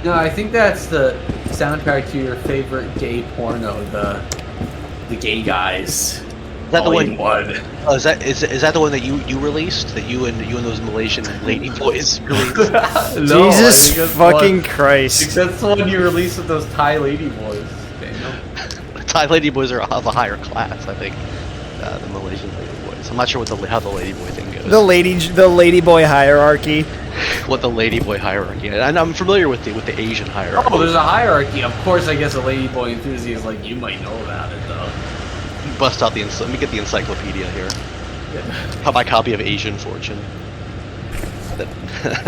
No, I think that's the soundtrack to your favorite gay porno, the gay guys. Is that the All one? in one. Oh, is that the one that you released? That you and those Malaysian ladyboys released? No, I Jesus think that's fucking one, Christ. that's the one you released with those Thai lady boys, Daniel. Thai ladyboys are of a higher class, I think. The Malaysian ladyboys. I'm not sure how the ladyboy thing goes. The ladyboy hierarchy. What the ladyboy hierarchy? And I'm familiar with the Asian hierarchy. Oh, there's a hierarchy. Of course, I guess a ladyboy enthusiast like you might know about it, though. Bust out let me get the encyclopedia here. My copy of Asian Fortune. That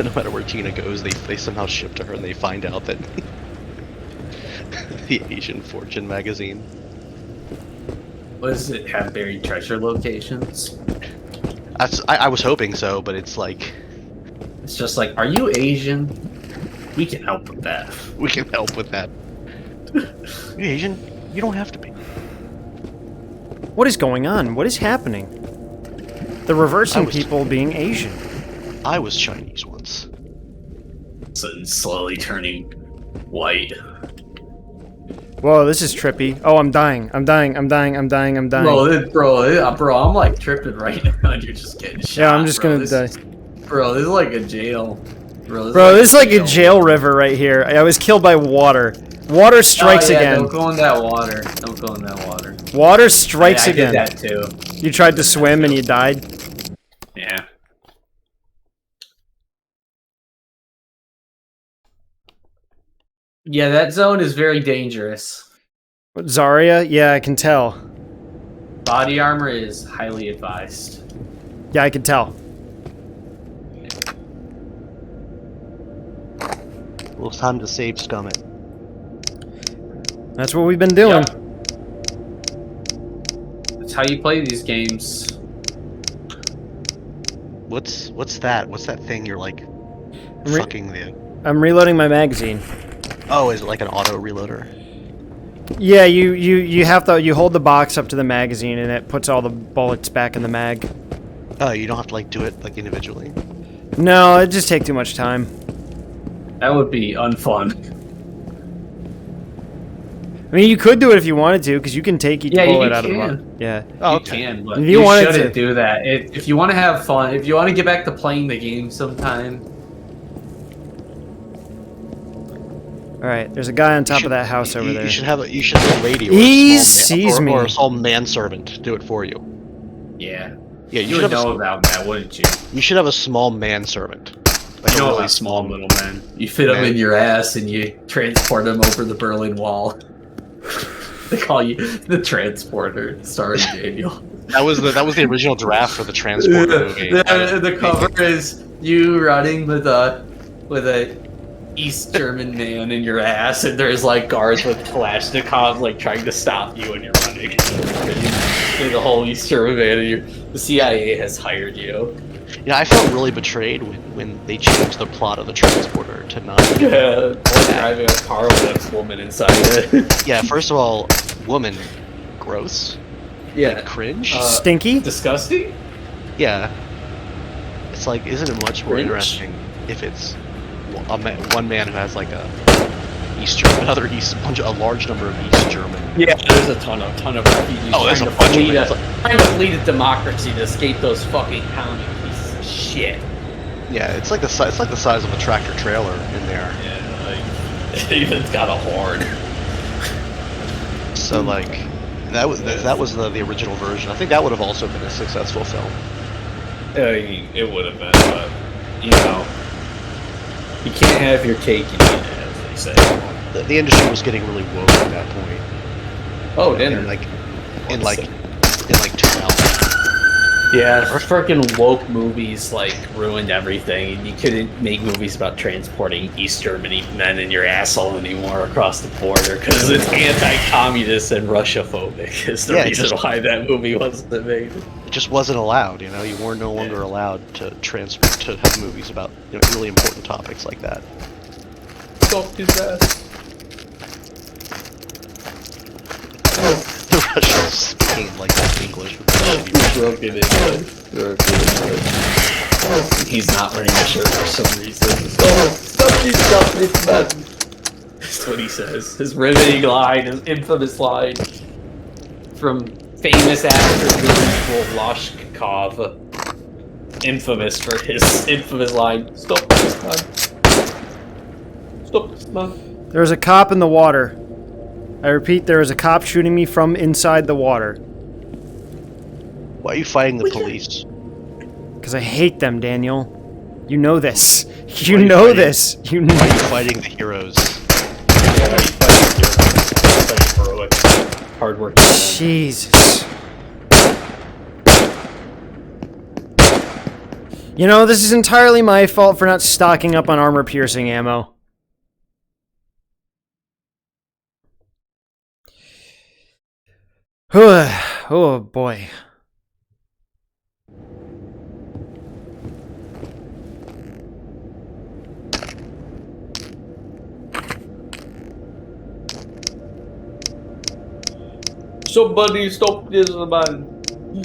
no matter where Tina goes, they somehow ship to her and they find out that the Asian Fortune magazine. What does it have buried treasure locations? I was hoping so, but it's like It's just like, are you Asian? We can help with that. we can help with that. You Asian? You don't have to be. What is going on? What is happening? They're reversing was- people being Asian. I was Chinese once. So it's slowly turning white. Whoa, this is trippy. Oh, I'm dying. I'm dying. I'm dying. I'm dying. I'm dying. Bro, I'm like tripping right now. You're just getting shot. Yeah, I'm just bro. gonna die. Bro, this is like a jail. Bro, Bro, this is like a jail river right here. I was killed by water. Water strikes again. Don't go in that water. Don't go in that water. Water strikes I again. did that too. You tried to swim and you died? Yeah. Yeah, that zone is very dangerous. What, Zarya? Yeah, I can tell. Body armor is highly advised. Yeah, I can tell. Well, it's time to save Scummit. That's what we've been doing. Yep. That's how you play these games. What's that? What's that thing you're like fucking the? I'm reloading my magazine. Oh, is it like an auto reloader? Yeah, you have to hold the box up to the magazine and it puts all the bullets back in the mag. Oh, you don't have to like do it like individually. No, it'd just take too much time. That would be unfun. I mean, you could do it if you wanted to, because you can take each bullet out of the box. can. Yeah. Oh, You okay. can, but If you you wanted shouldn't to- do that. If you want to have fun, if you want to get back to playing the game sometime. All right, there's a guy on top of that house over there. You should have a lady or He a small, sees me. or a small manservant do it for you. Yeah. Yeah, You should would have know a, about that, wouldn't you? you should have a small manservant. Like You a know really about small middlemen. You fit them in your ass and you transport them over the Berlin Wall. They call you the transporter. Sorry, Daniel. That was the original draft for the transporter movie. The cover is you running with a East German man in your ass, and there's like guards with Kalashnikovs like trying to stop you when you're running. You're the whole East German man, and the CIA has hired you. Yeah, I felt really betrayed when they changed the plot of the transporter to not. Yeah, driving a car with a woman inside it. Yeah, first of all, woman, gross, Yeah, cringe. Stinky? disgusting. Yeah, it's like, isn't it much more Cringe? interesting if it's one man who has like a a large number of East German. Yeah, there's a ton of refugees. Oh, there's trying a to bunch of flee them. trying to flee to democracy to escape those fucking commie pieces of shit. Yeah, it's like the size of a tractor trailer in there. Yeah, like it even's got a horn. So like, that was the original version. I think that would have also been a successful film. I mean, it would have been, but you know, you can't have your cake and eat it, as they say. The industry was getting really woke at that point. Oh, In like 2000. Yeah, freaking woke movies like ruined everything, and you couldn't make movies about transporting East Germany men in your asshole anymore across the border because it's anti-communist and Russia-phobic. Is the Yeah, reason why that movie wasn't made. It just wasn't allowed. You know, you were no longer allowed to have movies about really important topics like that. Stop his ass. The Russians speaking like that English. Broken English. He's not wearing a shirt for some reason. Stop this man. That's what he says. His riveting line, his infamous line from famous actor Volashkov. Infamous for his infamous line. Stop this man. Stop this man. There was a cop in the water. I repeat, there was a cop shooting me from inside the water. Why are you fighting the police? Because I hate them, Daniel. You know this. You Why are you know fighting- this. You Why are know. you fighting the heroes? Heroic, hardworking men. Jesus. You know, this is entirely my fault for not stocking up on armor-piercing ammo. Oh boy. Somebody stop this man.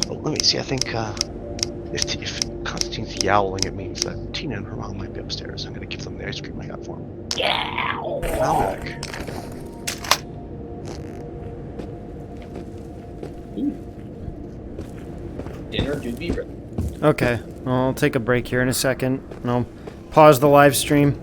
Oh, let me see. I think if Constantine's yowling, it means that Tina and her mom might be upstairs. I'm gonna give them the ice cream I got for them. Yeah. I'm back. Dinner do be ready. Okay, well, I'll take a break here in a second, and I'll pause the live stream.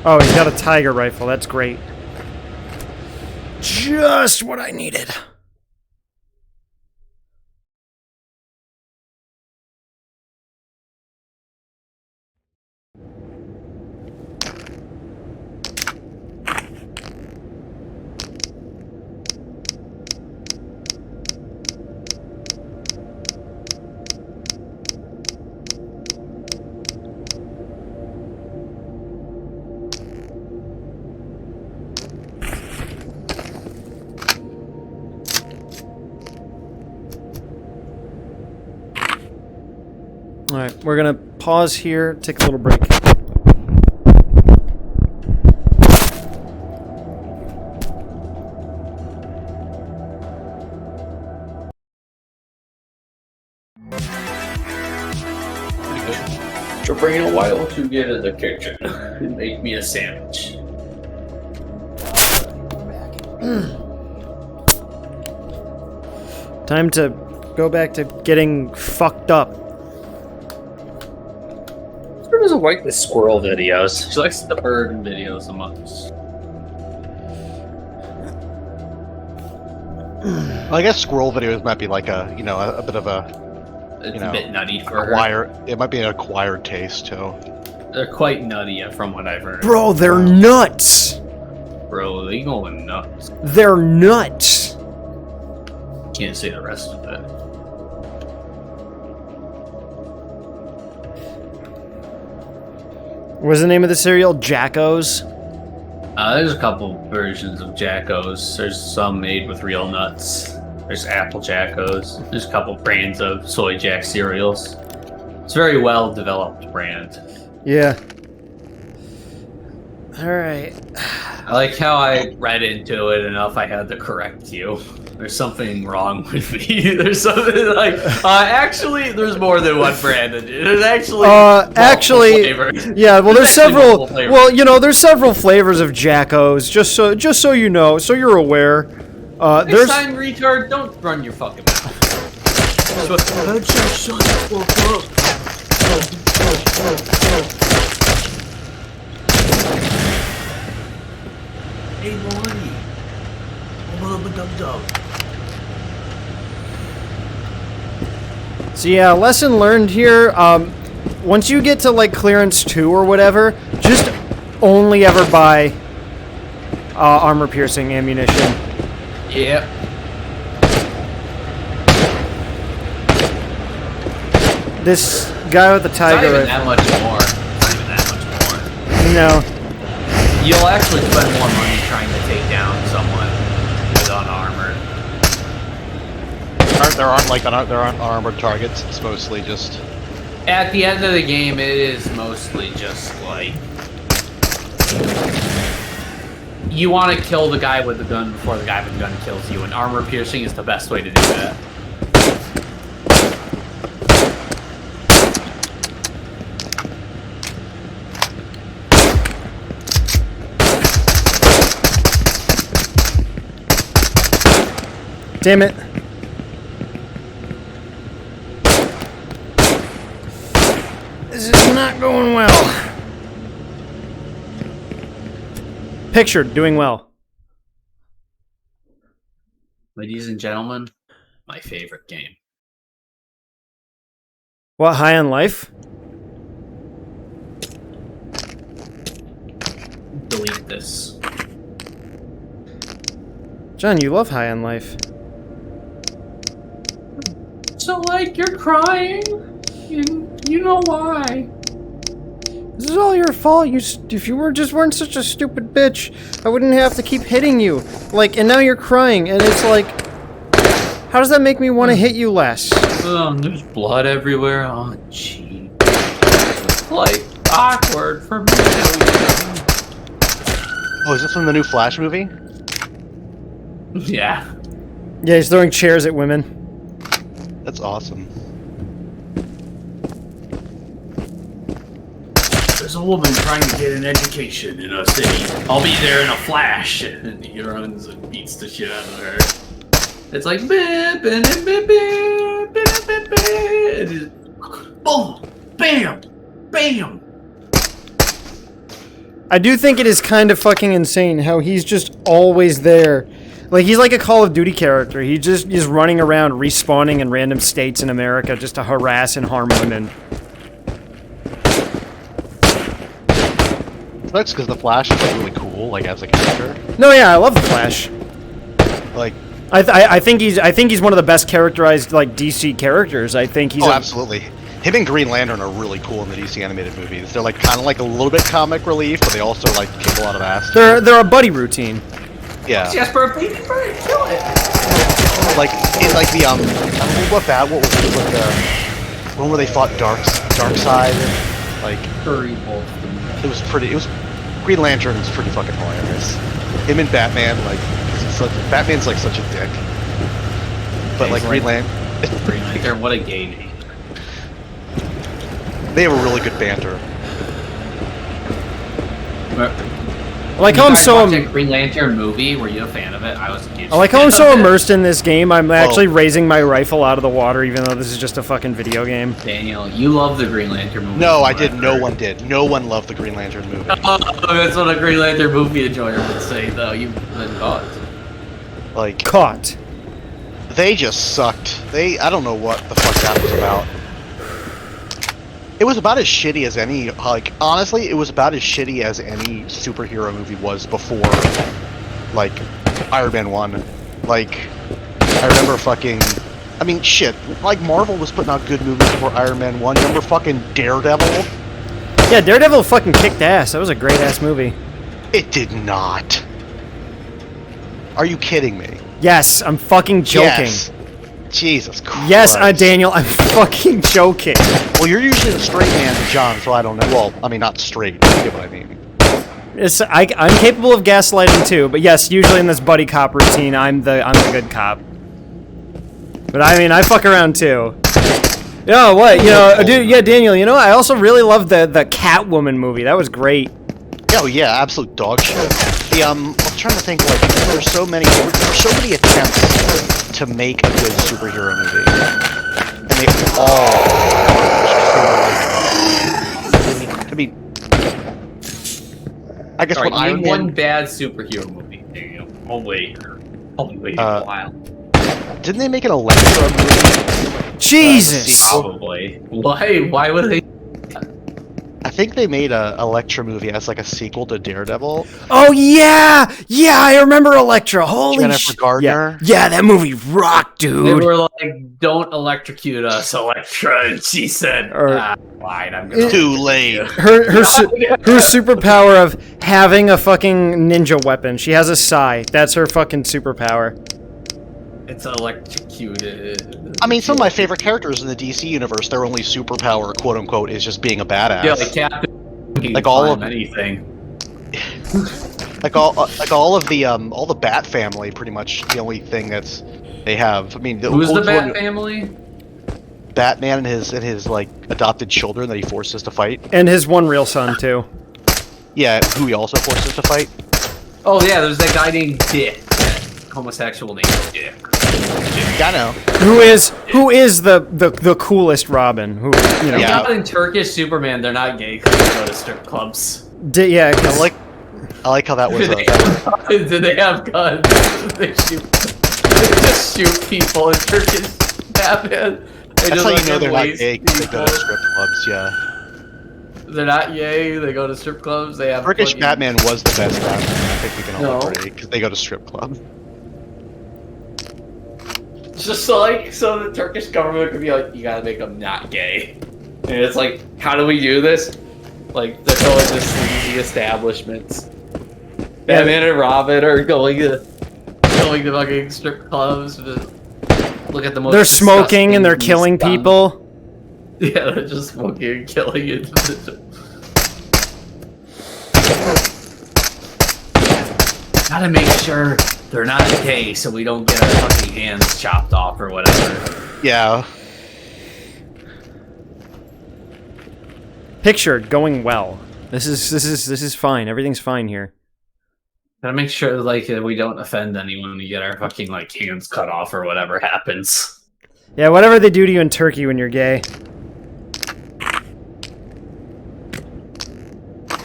Oh, he's got a tiger rifle. That's great. Just what I needed. Alright, we're gonna pause here, take a little break. So bring it a while to get in the kitchen and make me a sandwich. Time to go back to getting fucked up. Who doesn't like the squirrel videos? She likes the bird videos the most. I guess squirrel videos might be like a, you know, a bit of a, It's a bit nutty for her. acquired. It might be an acquired taste too. They're quite nutty from what I've heard. Bro, they're nuts! Bro, they going nuts. They're nuts! Can't say the rest of it. What's the name of the cereal? Jackos? There's a couple versions of Jackos. There's some made with real nuts. There's Apple Jackos. There's a couple brands of Soy Jack cereals. It's a very well developed brand. Yeah. Alright. I like how I read into it enough I had to correct you. There's something wrong with me. There's something like, actually, there's more than one brand. There's actually, actually, flavors. yeah. Well, there's actually several. multiple flavors. Well, you know, there's several flavors of Jackos. Just so you know, so you're aware. Next There's. time, retard, don't run your fucking mouth. Shut the fuck up. Hey, Millennium. So yeah, lesson learned here. Once you get to like clearance 2 or whatever, just only ever buy armor piercing ammunition. Yep. This guy with the It's not tiger even rifle. that much more. It's not even that much more. No. You'll actually spend more money trying to take down someone with unarmored. There aren't armored targets. It's mostly just. At the end of the game, it is mostly just like you want to kill the guy with the gun before the guy with the gun kills you, and armor piercing is the best way to do that. Damn it. This is not going well. Pictured, doing well. Ladies and gentlemen, my favorite game. What, High on Life? Delete this. John, you love High on Life. So, like, you're crying, and you know why. This is all your fault. If you weren't such a stupid bitch, I wouldn't have to keep hitting you. Like, and now you're crying, and it's like, how does that make me want to hit you less? Oh, there's blood everywhere. Oh, gee. It's like awkward for me. Oh, is this from the new Flash movie? Yeah. Yeah, he's throwing chairs at women. That's awesome. there's a woman trying to get an education in a city. I'll be there in a flash. And he runs and beats the shit out of her. It's like, and he's, boom, bam, bam. I do think it is kind of fucking insane how he's just always there. Like, he's like a Call of Duty character. He just is running around respawning in random states in America just to harass and harm women. That's because the Flash is like really cool, like as a character. No, yeah, I love the Flash. Like, I think he's one of the best characterized like DC characters. I think he's absolutely. Him and Green Lantern are really cool in the DC animated movies. They're like kind of like a little bit comic relief, but they also like kick a lot of ass. They're a buddy routine. Yeah. Jasper, baby bird, kill it. Like in like the what was the one where they fought Darkseid? Like Furry wolf. it was Green Lantern was pretty fucking hilarious. Him and Batman, like Batman's like such a dick. But like Green Lantern, what a gay name. They have a really good banter. I like how I'm so. That Green Lantern movie. Were you a fan of it? I was a huge. I like how I'm so immersed in this game. I'm actually raising my rifle out of the water, even though this is just a fucking video game. Daniel, you love the Green Lantern movie. No, I did. No one did. No one loved the Green Lantern movie. Oh, that's what a Green Lantern movie enjoyer would say, though. You've been caught. Like Caught. They just sucked. I don't know what the fuck that was about. It was about as shitty as any, like, honestly, it was about as shitty as any superhero movie was before, like, Iron Man 1. Like, I remember fucking, I mean, shit, like, Marvel was putting out good movies before Iron Man 1. Remember fucking Daredevil? Yeah, Daredevil fucking kicked ass. That was a great-ass movie. It did not. Are you kidding me? Yes, I'm fucking joking. Yes. Jesus Christ. Yes, Daniel, I'm fucking joking. Well, you're usually the straight man, John, so I don't know. Well, I mean, not straight, you get what I mean. I'm capable of gaslighting too, but yes, usually in this buddy cop routine, I'm the good cop. But I mean, I fuck around too. Yeah, what? You know, dude, yeah, Daniel, you know, I also really loved the Catwoman movie. That was great. Oh yeah, absolute dog shit. I'm trying to think, like, there's so many attempts to make a good superhero movie, and they all. I mean, I guess what Iron Man. One bad superhero movie. There you go. I'll wait a while. Didn't they make an Elektra movie? Jesus. Probably. Why would they? I think they made a Elektra movie as like a sequel to Daredevil. Oh yeah, I remember Elektra. Holy Jennifer Gardner. Yeah, that movie rocked, dude. They were like, "Don't electrocute us, Elektra," and she said, "Fine, I'm gonna." Too late. Her superpower of having a fucking ninja weapon. She has a sai. That's her fucking superpower. It's electrocuted. I mean, some of my favorite characters in the DC universe, their only superpower, quote unquote, is just being a badass. Yeah, like Captain. Like all of anything. like all of the all the Bat family, pretty much the only thing that's they have. I mean, who's the Bat family? Batman and his like adopted children that he forces to fight, and his one real son too. Yeah, who he also forces to fight. Oh yeah, there's that guy named Dick. Homosexual name Dick. I know. Who is the coolest Robin? Who, you know? Yeah. In Turkish Superman, they're not gay because they go to strip clubs. Yeah, I like how that was. Do they have guns? They just shoot people in Turkish Batman. That's how you know they're not gay. They go to strip clubs. Yeah. They're not gay. They go to strip clubs. They have. Turkish Batman was the best Batman. I think we can all agree because they go to strip clubs. Just so the Turkish government could be like, you gotta make them not gay. And it's like, how do we do this? Like, they're going to sleazy establishments. Batman and Robin are going to fucking strip clubs. Look at the most. They're smoking and they're killing people. Yeah, they're just smoking and killing individuals. Gotta make sure they're not gay so we don't get our fucking hands chopped off or whatever. Yeah. Pictured going well. This is fine. Everything's fine here. Gotta make sure like we don't offend anyone when we get our fucking like hands cut off or whatever happens. Yeah, whatever they do to you in Turkey when you're gay.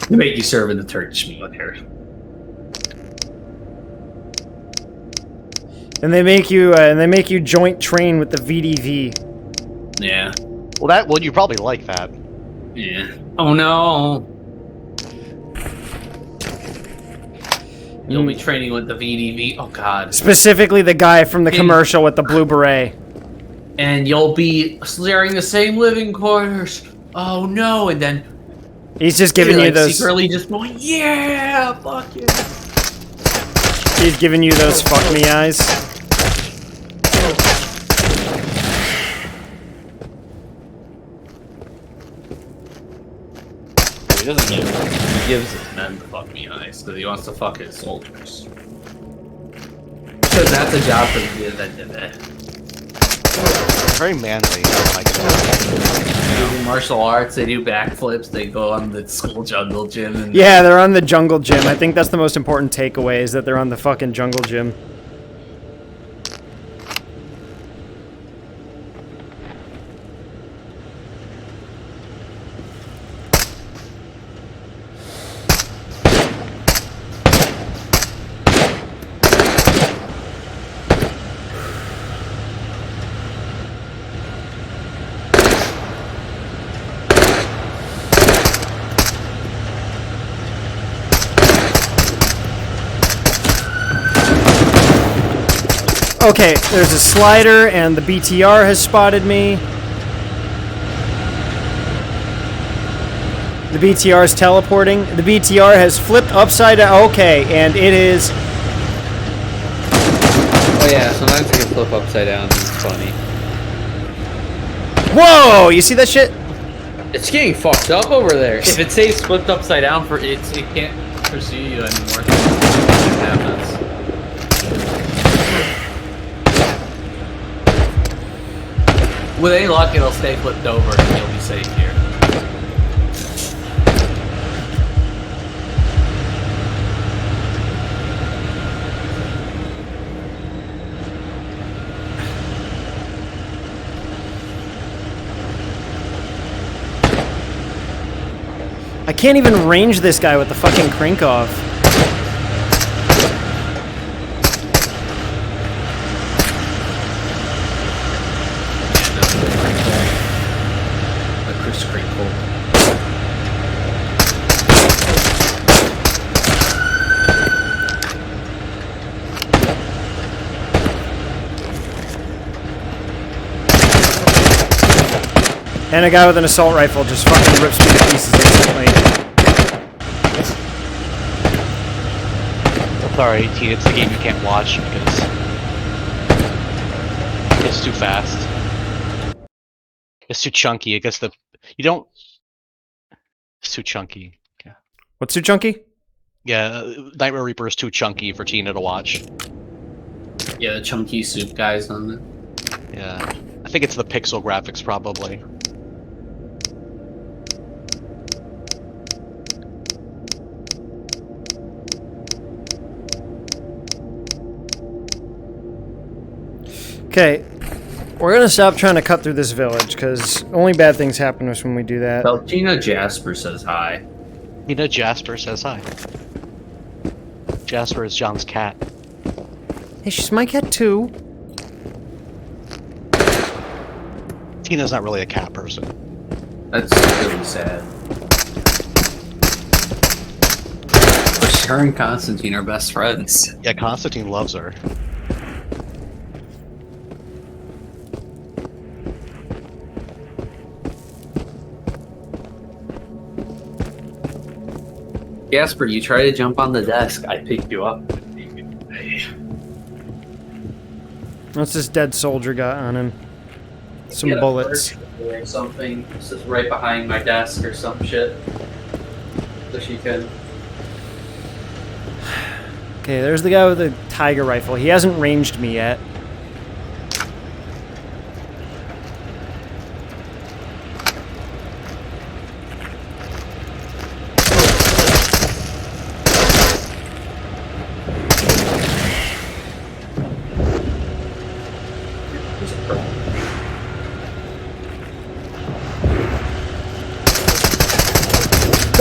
They make you serve in the Turkish military. And they make you joint train with the VDV. Yeah. Well, you probably like that. Yeah. Oh no. You'll be training with the VDV. Oh god. Specifically the guy from the commercial with the blue beret. And you'll be sharing the same living quarters. Oh no, and then He's just giving you like those secretly just going, yeah, fuck yeah. He's giving you those fuck me eyes. He doesn't give it. He gives his men the fuck me eyes because he wants to fuck his soldiers. Because that's a job for the that did it. Very manly. I like it. They do martial arts, they do backflips, they go on the school jungle gym. And Yeah, they're on the jungle gym. I think that's the most important takeaway is that they're on the fucking jungle gym. Okay, there's a slider, and the BTR has spotted me. The BTR is teleporting. The BTR has flipped upside down. Okay, and it is... Oh yeah, sometimes it can flip upside down. It's funny. Whoa! You see that shit? It's getting fucked up over there. if it stays flipped upside down for it can't pursue you anymore. It happens. With any luck, it'll stay flipped over and you'll be safe here. I can't even range this guy with the fucking crank off. Like Chris Crinkle. And a guy with an assault rifle just fucking rips me to pieces instantly. Sorry, T, it's the game you can't watch because it's too fast. It's too chunky. I guess you don't. It's too chunky. Yeah. What's too chunky? Yeah, Nightmare Reaper is too chunky for Tina to watch. Yeah, the chunky soup guys on it. Yeah, I think it's the pixel graphics probably. Okay, we're gonna stop trying to cut through this village, because only bad things happen to us when we do that. Belgina Jasper says hi. Tina Jasper says hi. Jasper is John's cat. Hey, she's my cat too. Tina's not really a cat person. That's really sad. But her and Constantine are best friends. Yeah, Constantine loves her. Jasper, you try to jump on the desk. I picked you up. What's this dead soldier got on him? Some bullets. Or something. This is right behind my desk or some shit. So she can. Okay, there's the guy with the tiger rifle. He hasn't ranged me yet.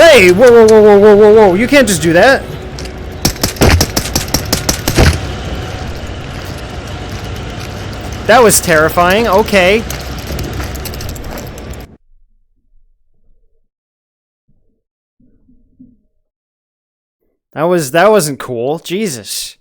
Hey! Whoa, whoa, whoa, whoa, whoa, whoa, whoa! You can't just do that! That was terrifying. Okay. That wasn't cool. Jesus.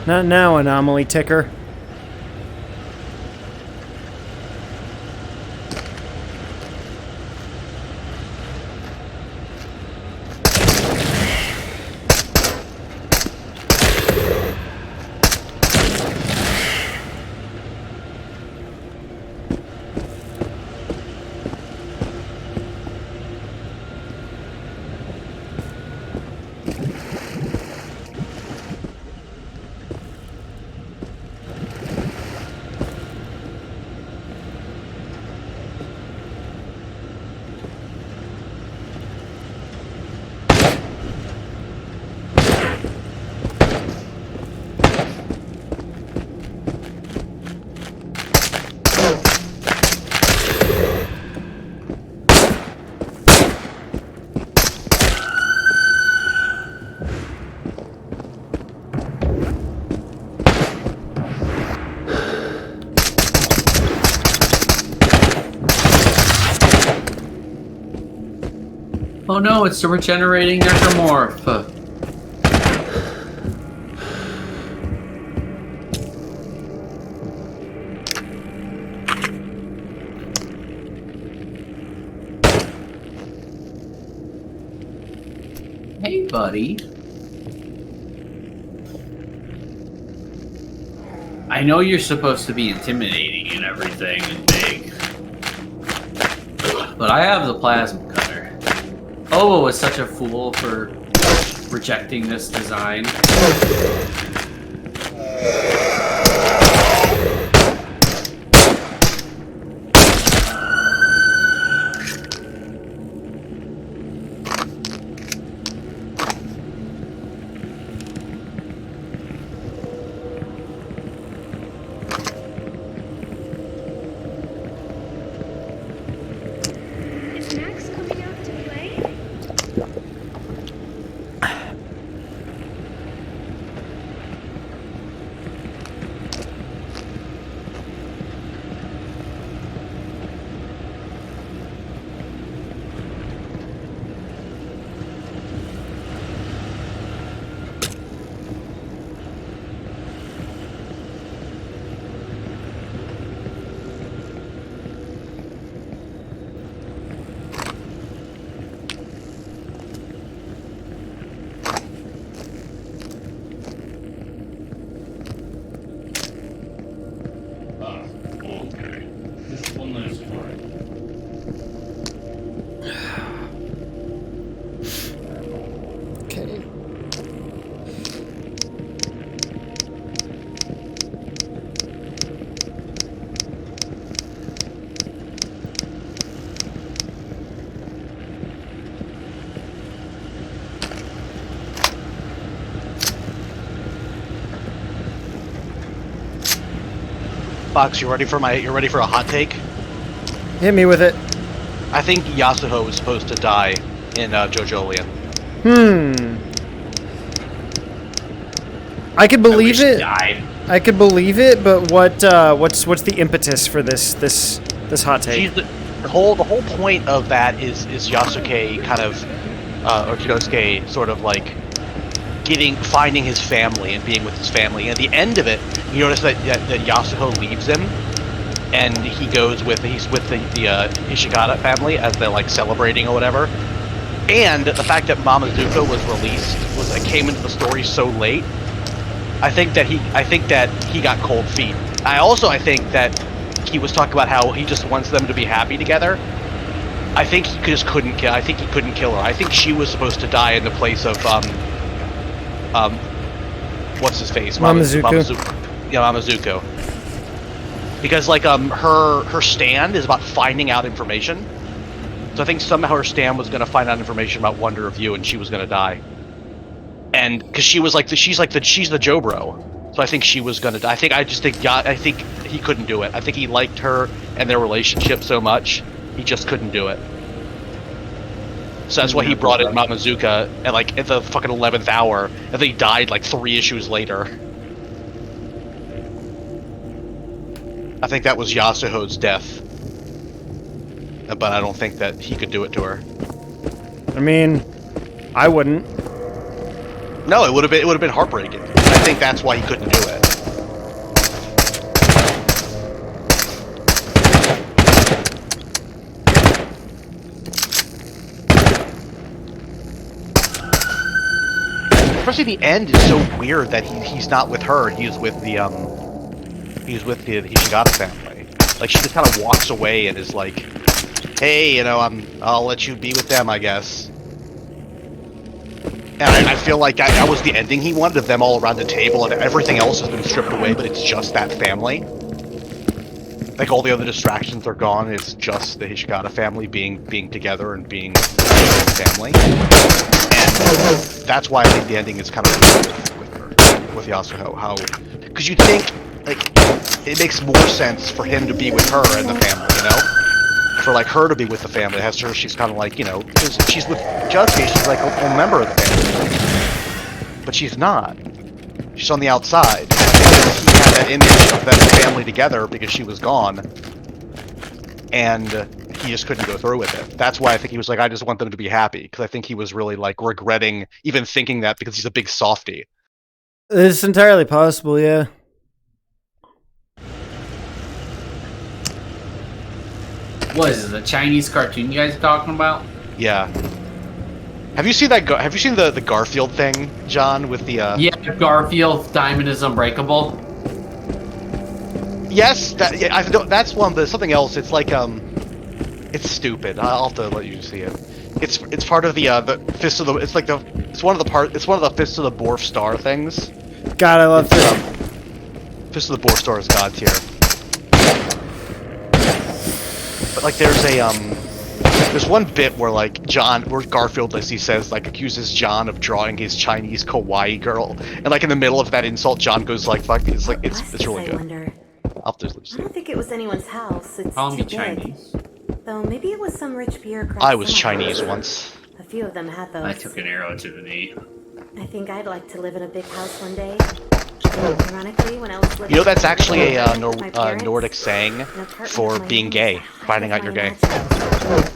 Not now, anomaly ticker. Oh no, it's the regenerating necromorph. Hey, buddy. I know you're supposed to be intimidating and everything and big, but I have the plasma cutter. Owo was such a fool for rejecting this design. Is Max coming out to play? Okay. Fox, you ready for a hot take? Hit me with it. I think Yasuho was supposed to die in JoJolian. I could believe it. Died. I could believe it, but what's the impetus for this hot take? The whole point of that is Yasuke kind of or Kinosuke sort of like finding his family and being with his family. And at the end of it, you notice that Yasuho leaves him, and he's with the Hishigata family as they're like celebrating or whatever. And the fact that Mamazuka was released came into the story so late. I think that he got cold feet. I think that he was talking about how he just wants them to be happy together. I think he just couldn't kill. I think he couldn't kill her. I think she was supposed to die in the place of what's his face? Mamazuka. Yeah, Mamazuko. Because like her stand is about finding out information. So I think somehow her stand was going to find out information about Wonder of You, and she was going to die. And because she's the Jobro, so I think she was going to die. I think he couldn't do it. I think he liked her and their relationship so much, he just couldn't do it. So that's why he brought in Mamazuka at the fucking 11th hour, and then he died like 3 issues later. I think that was Yasuho's death. But I don't think that he could do it to her. I mean, I wouldn't. No, it would have been heartbreaking. I think that's why he couldn't do it. Especially the end is so weird that he's not with her. He's with the Hishigata family. Like, she just kind of walks away and is like, "Hey, I'll let you be with them, I guess." And I feel like that was the ending he wanted, of them all around the table, and everything else has been stripped away, but it's just that family. Like, all the other distractions are gone. It's just the Hishigata family being together and being a family. And that's why I think the ending is kind of weird with Yasuho. Because you'd think, like, it makes more sense for him to be with her and the family, For, like, her to be with the family. She's kind of like, because she's with Judge, she's like a member of the family. But she's not. She's on the outside. He had that image of that family together because she was gone. And he just couldn't go through with it. That's why I think he was like, I just want them to be happy. Because I think he was really, like, regretting even thinking that, because he's a big softie. It's entirely possible, yeah. What is it, a Chinese cartoon you guys are talking about? Yeah. Have you seen that? Have you seen the Garfield thing, John? With the Yeah, Garfield Diamond is Unbreakable. Yes, that's one. But something else. It's like it's stupid. I'll have to let you see it. It's part of the fist of the. It's one of the fist of the Borf star things. God, I love this. Fist of the Borf star is god tier. But like, there's one bit where like where Garfield, as he says, like accuses John of drawing his Chinese kawaii girl, and like in the middle of that insult, John goes like, "Fuck," it's really good. I don't think it was anyone's house. It's I'll too be big. Chinese. Though maybe it was some rich bureaucrat. I was somewhere. Chinese once. A few of them had those. I took an arrow to the knee. I think I'd like to live in a big house one day. Ironically, when I was living You know, that's actually a with my parents, Nordic saying an apartment for of my being own gay, was the height finding of out you're my gay. imagination.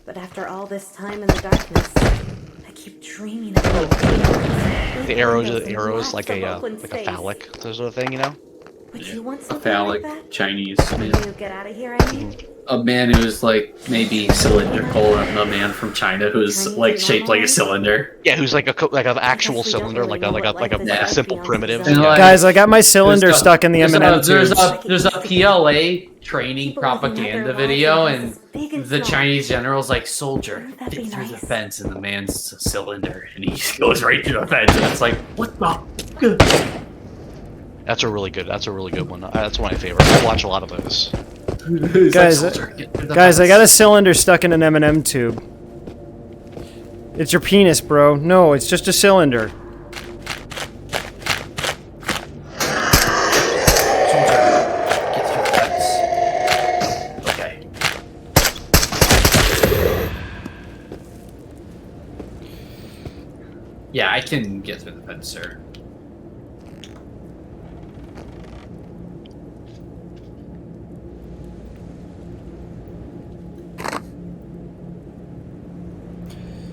But after all this time in the darkness, I keep dreaming of The arrows like a phallic sort of thing, you know? Would you want A something phallic like that? Chinese When man. you get out of here, I mean. A man who's like maybe cylindrical, and a man from China who's like shaped like a cylinder. Yeah, who's like an actual cylinder, like a simple primitive. And Yeah. like- Guys, I got my cylinder There's a- stuck in the M&M there's tubes. there's a PLA training propaganda video, and the Chinese general's like, "Soldier, That'd be fit through the nice. fence," and the man's a cylinder, and he goes right through the fence, and it's like, what the? That's a really good one. That's one of my favorites. I watch a lot of those. He's Guys, like, "Soldier, get through the Guys, I fence." got a cylinder stuck in an M&M tube. It's your penis, bro. No, it's just a cylinder. Get through the fence. Okay. Yeah, I can get through the fence, sir.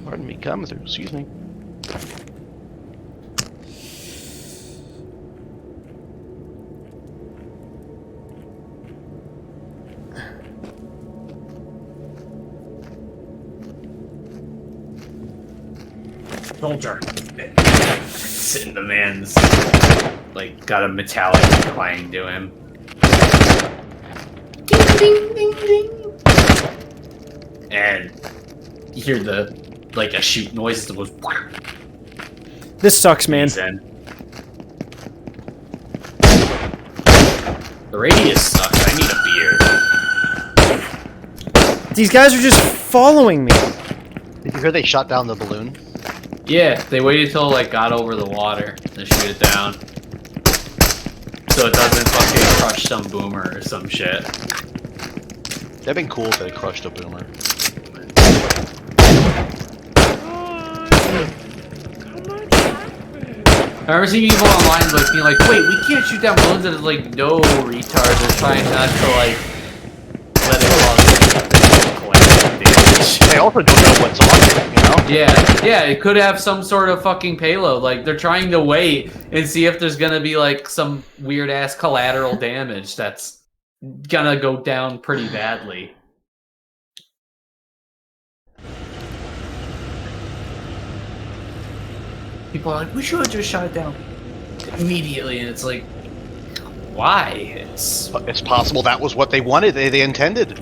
Pardon me, come through. Excuse me. Soldier. Sitting the man's like got a metallic clang to him. Ding ding ding ding. And you hear the like a shoot noise that goes This sucks, man. in. The radius sucks. I need a beer. These guys are just following me. Did you hear they shot down the balloon? Yeah, they waited till it like got over the water to shoot it down. So it doesn't fucking crush some boomer or some shit. That'd been cool if they crushed a boomer. I remember seeing people online like being like, wait, we can't shoot down balloons, and it's like, no, retards are trying not to like let it cause damage. They also don't know what's on it, you know? Yeah, it could have some sort of fucking payload. Like they're trying to wait and see if there's gonna be like some weird ass collateral damage that's gonna go down pretty badly. People are like, we should have just shot it down immediately, and it's like, why? It's possible that was what they wanted. They intended.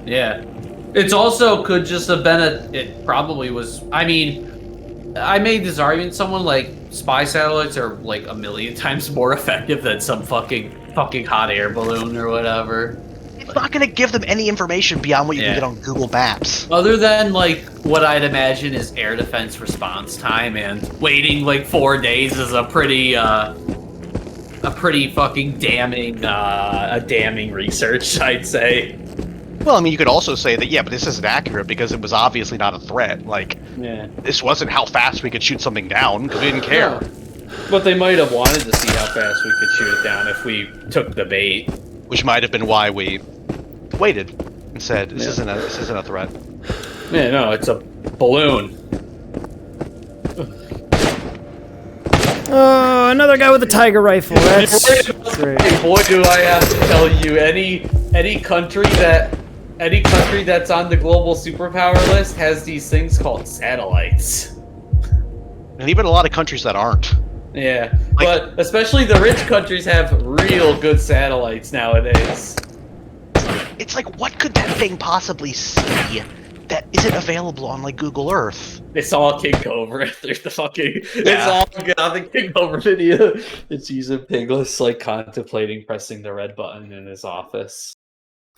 Yeah. It's also could just have been it probably was, I mean, I made this argument, someone like spy satellites are like a million times more effective than some fucking hot air balloon or whatever. It's not going to give them any information beyond what you can get on Google Maps. Other than like what I'd imagine is air defense response time, and waiting like 4 days is a pretty fucking damning research, I'd say. Well, I mean, you could also say that, yeah, but this isn't accurate because it was obviously not a threat. Like, this wasn't how fast we could shoot something down because we didn't care. Yeah. But they might have wanted to see how fast we could shoot it down if we took the bait. Which might have been why we waited and said, this isn't a threat. Yeah, no, it's a balloon. Oh, another guy with a tiger rifle. That's great. Hey, boy, do I have to tell you, any country that's on the global superpower list has these things called satellites. And even a lot of countries that aren't. Yeah, but especially the rich countries have real good satellites nowadays. It's like, what could that thing possibly see that isn't available on like Google Earth. It's all King Cobra. There's the fucking. It's Yeah. all on the King Cobra video. It's using Pigless like contemplating pressing the red button in his office.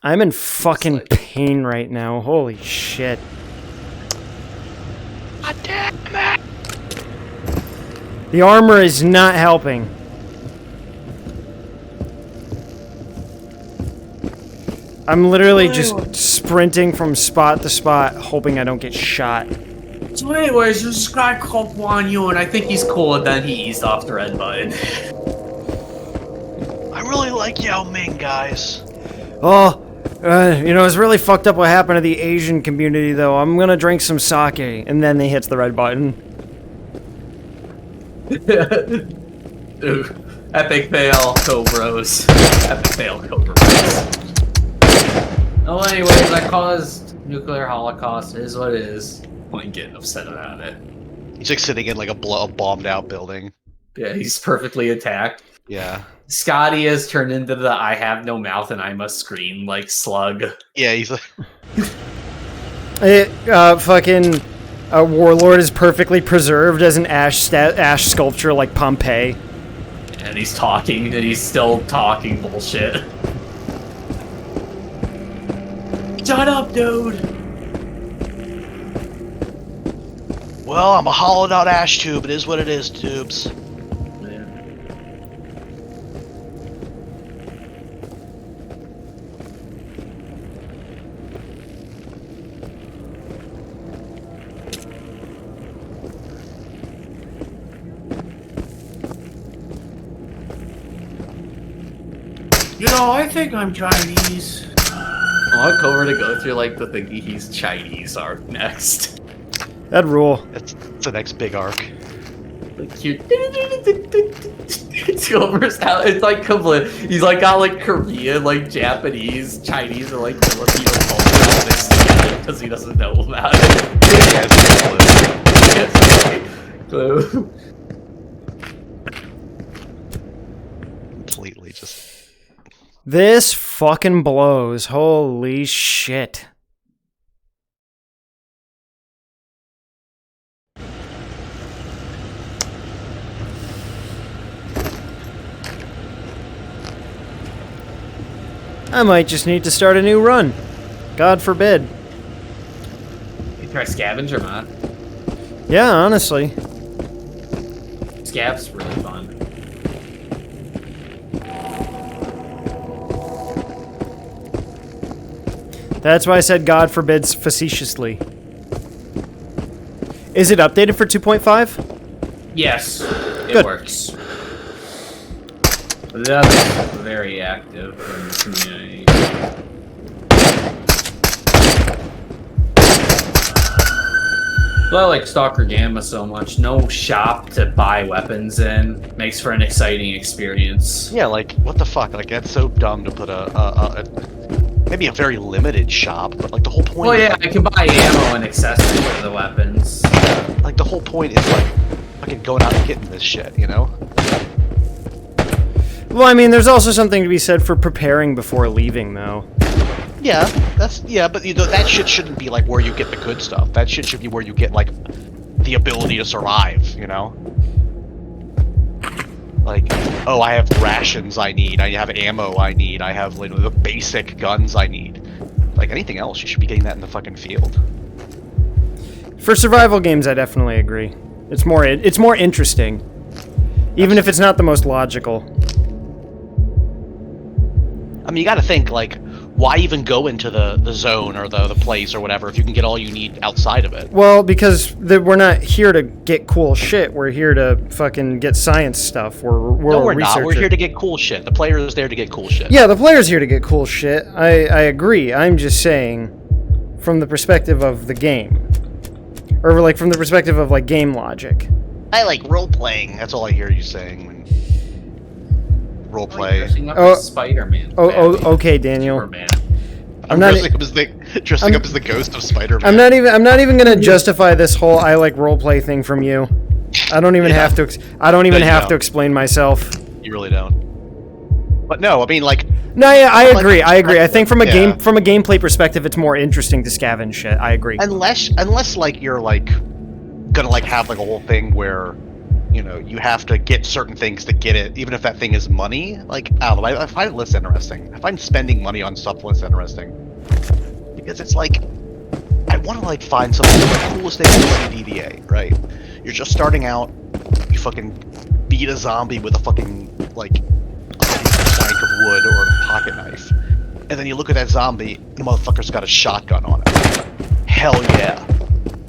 I'm in fucking like- pain right now. Holy shit. God damn it! The armor is not helping. I'm literally just sprinting from spot to spot, hoping I don't get shot. So anyways, there's this guy called Guan Yu, and I think he's cool, and then he eased off the red button. I really like Yao Ming, guys. Oh, you know, it's really fucked up what happened to the Asian community, though. I'm gonna drink some sake, and then he hits the red button. Ooh, epic fail, Cobras. Epic fail, Cobras. Oh, anyways, that caused nuclear holocaust. It is what it is. Point getting upset about it. He's like sitting in like a bombed out building. Yeah, he's perfectly attacked. Yeah. Scotty has turned into the I have no mouth and I must scream like slug. Yeah, he's like. Fucking Warlord is perfectly preserved as an ash sculpture like Pompeii. And he's talking, and he's still talking bullshit. Shut up, dude! Well, I'm a hollowed out ash tube. It is what it is, tubes. You know, I think I'm Chinese. I want Cobra to go through, like, the thingy he's Chinese arc next. That'd rule. It's the next big arc. Like, cute. Cobra's out. It's like complete. He's like got like Korean, like Japanese, Chinese, and like Filipino culture mixed together because he doesn't know about it. Clue. Completely just. This fucking blows. Holy shit. I might just need to start a new run. God forbid. You try scavenger mod. Yeah, honestly. Scav's really fun. That's why I said God forbids facetiously. Is it updated for 2.5? Yes, it Good. works. That's very active in the community. But I like Stalker Gamma so much. No shop to buy weapons in. Makes for an exciting experience. Yeah, like what the fuck? Like that's so dumb to put a maybe a very limited shop, but like the whole point. Well, is, yeah, like, I can buy ammo and accessories for the weapons. like the whole point is like fucking going out and getting this shit, you know? Well, I mean, there's also something to be said for preparing before leaving, though. Yeah, but you know that shit shouldn't be like where you get the good stuff. That shit should be where you get like the ability to survive, you know? Like, oh, I have rations I need, I have ammo I need, I have literally the basic guns I need. Like anything else, you should be getting that in the fucking field. For survival games, I definitely agree. It's more interesting, even if it's not the most logical. I mean, you got to think like, why even go into the zone or the place or whatever if you can get all you need outside of it? Well, because we're not here to get cool shit. We're here to fucking get science stuff. We're No, we're not. researchers. We're here to get cool shit. The player is there to get cool shit. Yeah, the player's here to get cool shit. I agree. I'm just saying, from the perspective of the game, or like from the perspective of like game logic. I like role playing. That's all I hear you saying. When role play. Dressing up Oh. as Spider-Man. Okay, Daniel. Superman. I'm not. dressing up as the ghost of Spider-Man. I'm not even gonna justify this whole I like roleplay thing from you. I don't even have to. I don't even No, you have to don't. explain myself. You really don't. But no, I mean, like, No, yeah, I Like, agree. I think from a yeah. gameplay perspective, it's more interesting to scavenge shit. I agree. Unless like you're like gonna like have like a whole thing where, you know, you have to get certain things to get it, even if that thing is money. Like, I don't know, I find it less interesting. I find spending money on stuff less interesting because it's like I want to like find something like the coolest thing in DDA, right? You're just starting out, you fucking beat a zombie with a fucking like a fucking plank of wood or a pocket knife, and then you look at that zombie, the motherfucker's got a shotgun on it. Hell yeah.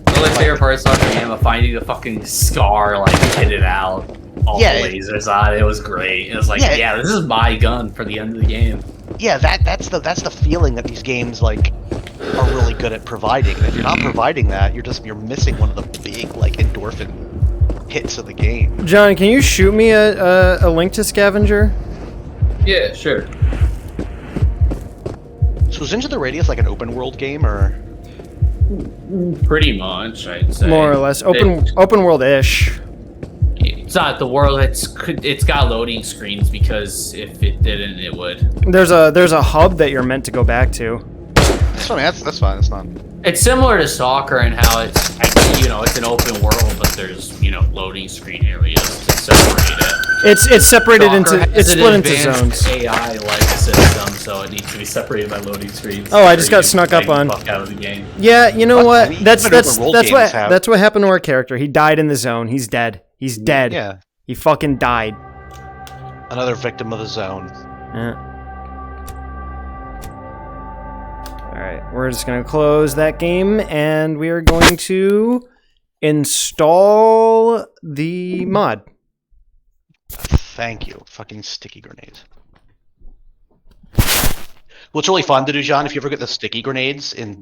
The only favorite parts of the game of finding the fucking scar, like, hit it out, all Yeah, the lasers on it. It was great. It was like, Yeah. yeah, this is my gun for the end of the game. Yeah, that's the feeling that these games like are really good at providing. And if you're not providing that, you're missing one of the big like endorphin hits of the game. John, can you shoot me a link to Scavenger? Yeah, sure. So is Into the Radius like an open world game or? Pretty much, I'd say. More or less open world-ish. It's not the world. It's got loading screens because if it didn't, it would. There's a hub that you're meant to go back to. I mean, that's fine. That's not. It's similar to soccer in how it's it's an open world, but there's loading screen areas to separate it. It's separated Soccer into has it's an split into advanced zones. AI like system, so it needs to be separated by loading screens. Oh, I just Or got you snuck up bang on. the fuck out of the game. Yeah, you know But what? we- That's even open world games have- that's what happened to our character. He died in the zone. He's dead. He's dead. Yeah, He fucking died. another victim of the zone. Yeah. All right, we're just gonna close that game, and we are going to install the mod. Thank you, fucking sticky grenades. What's really fun to do, John, if you ever get the sticky grenades in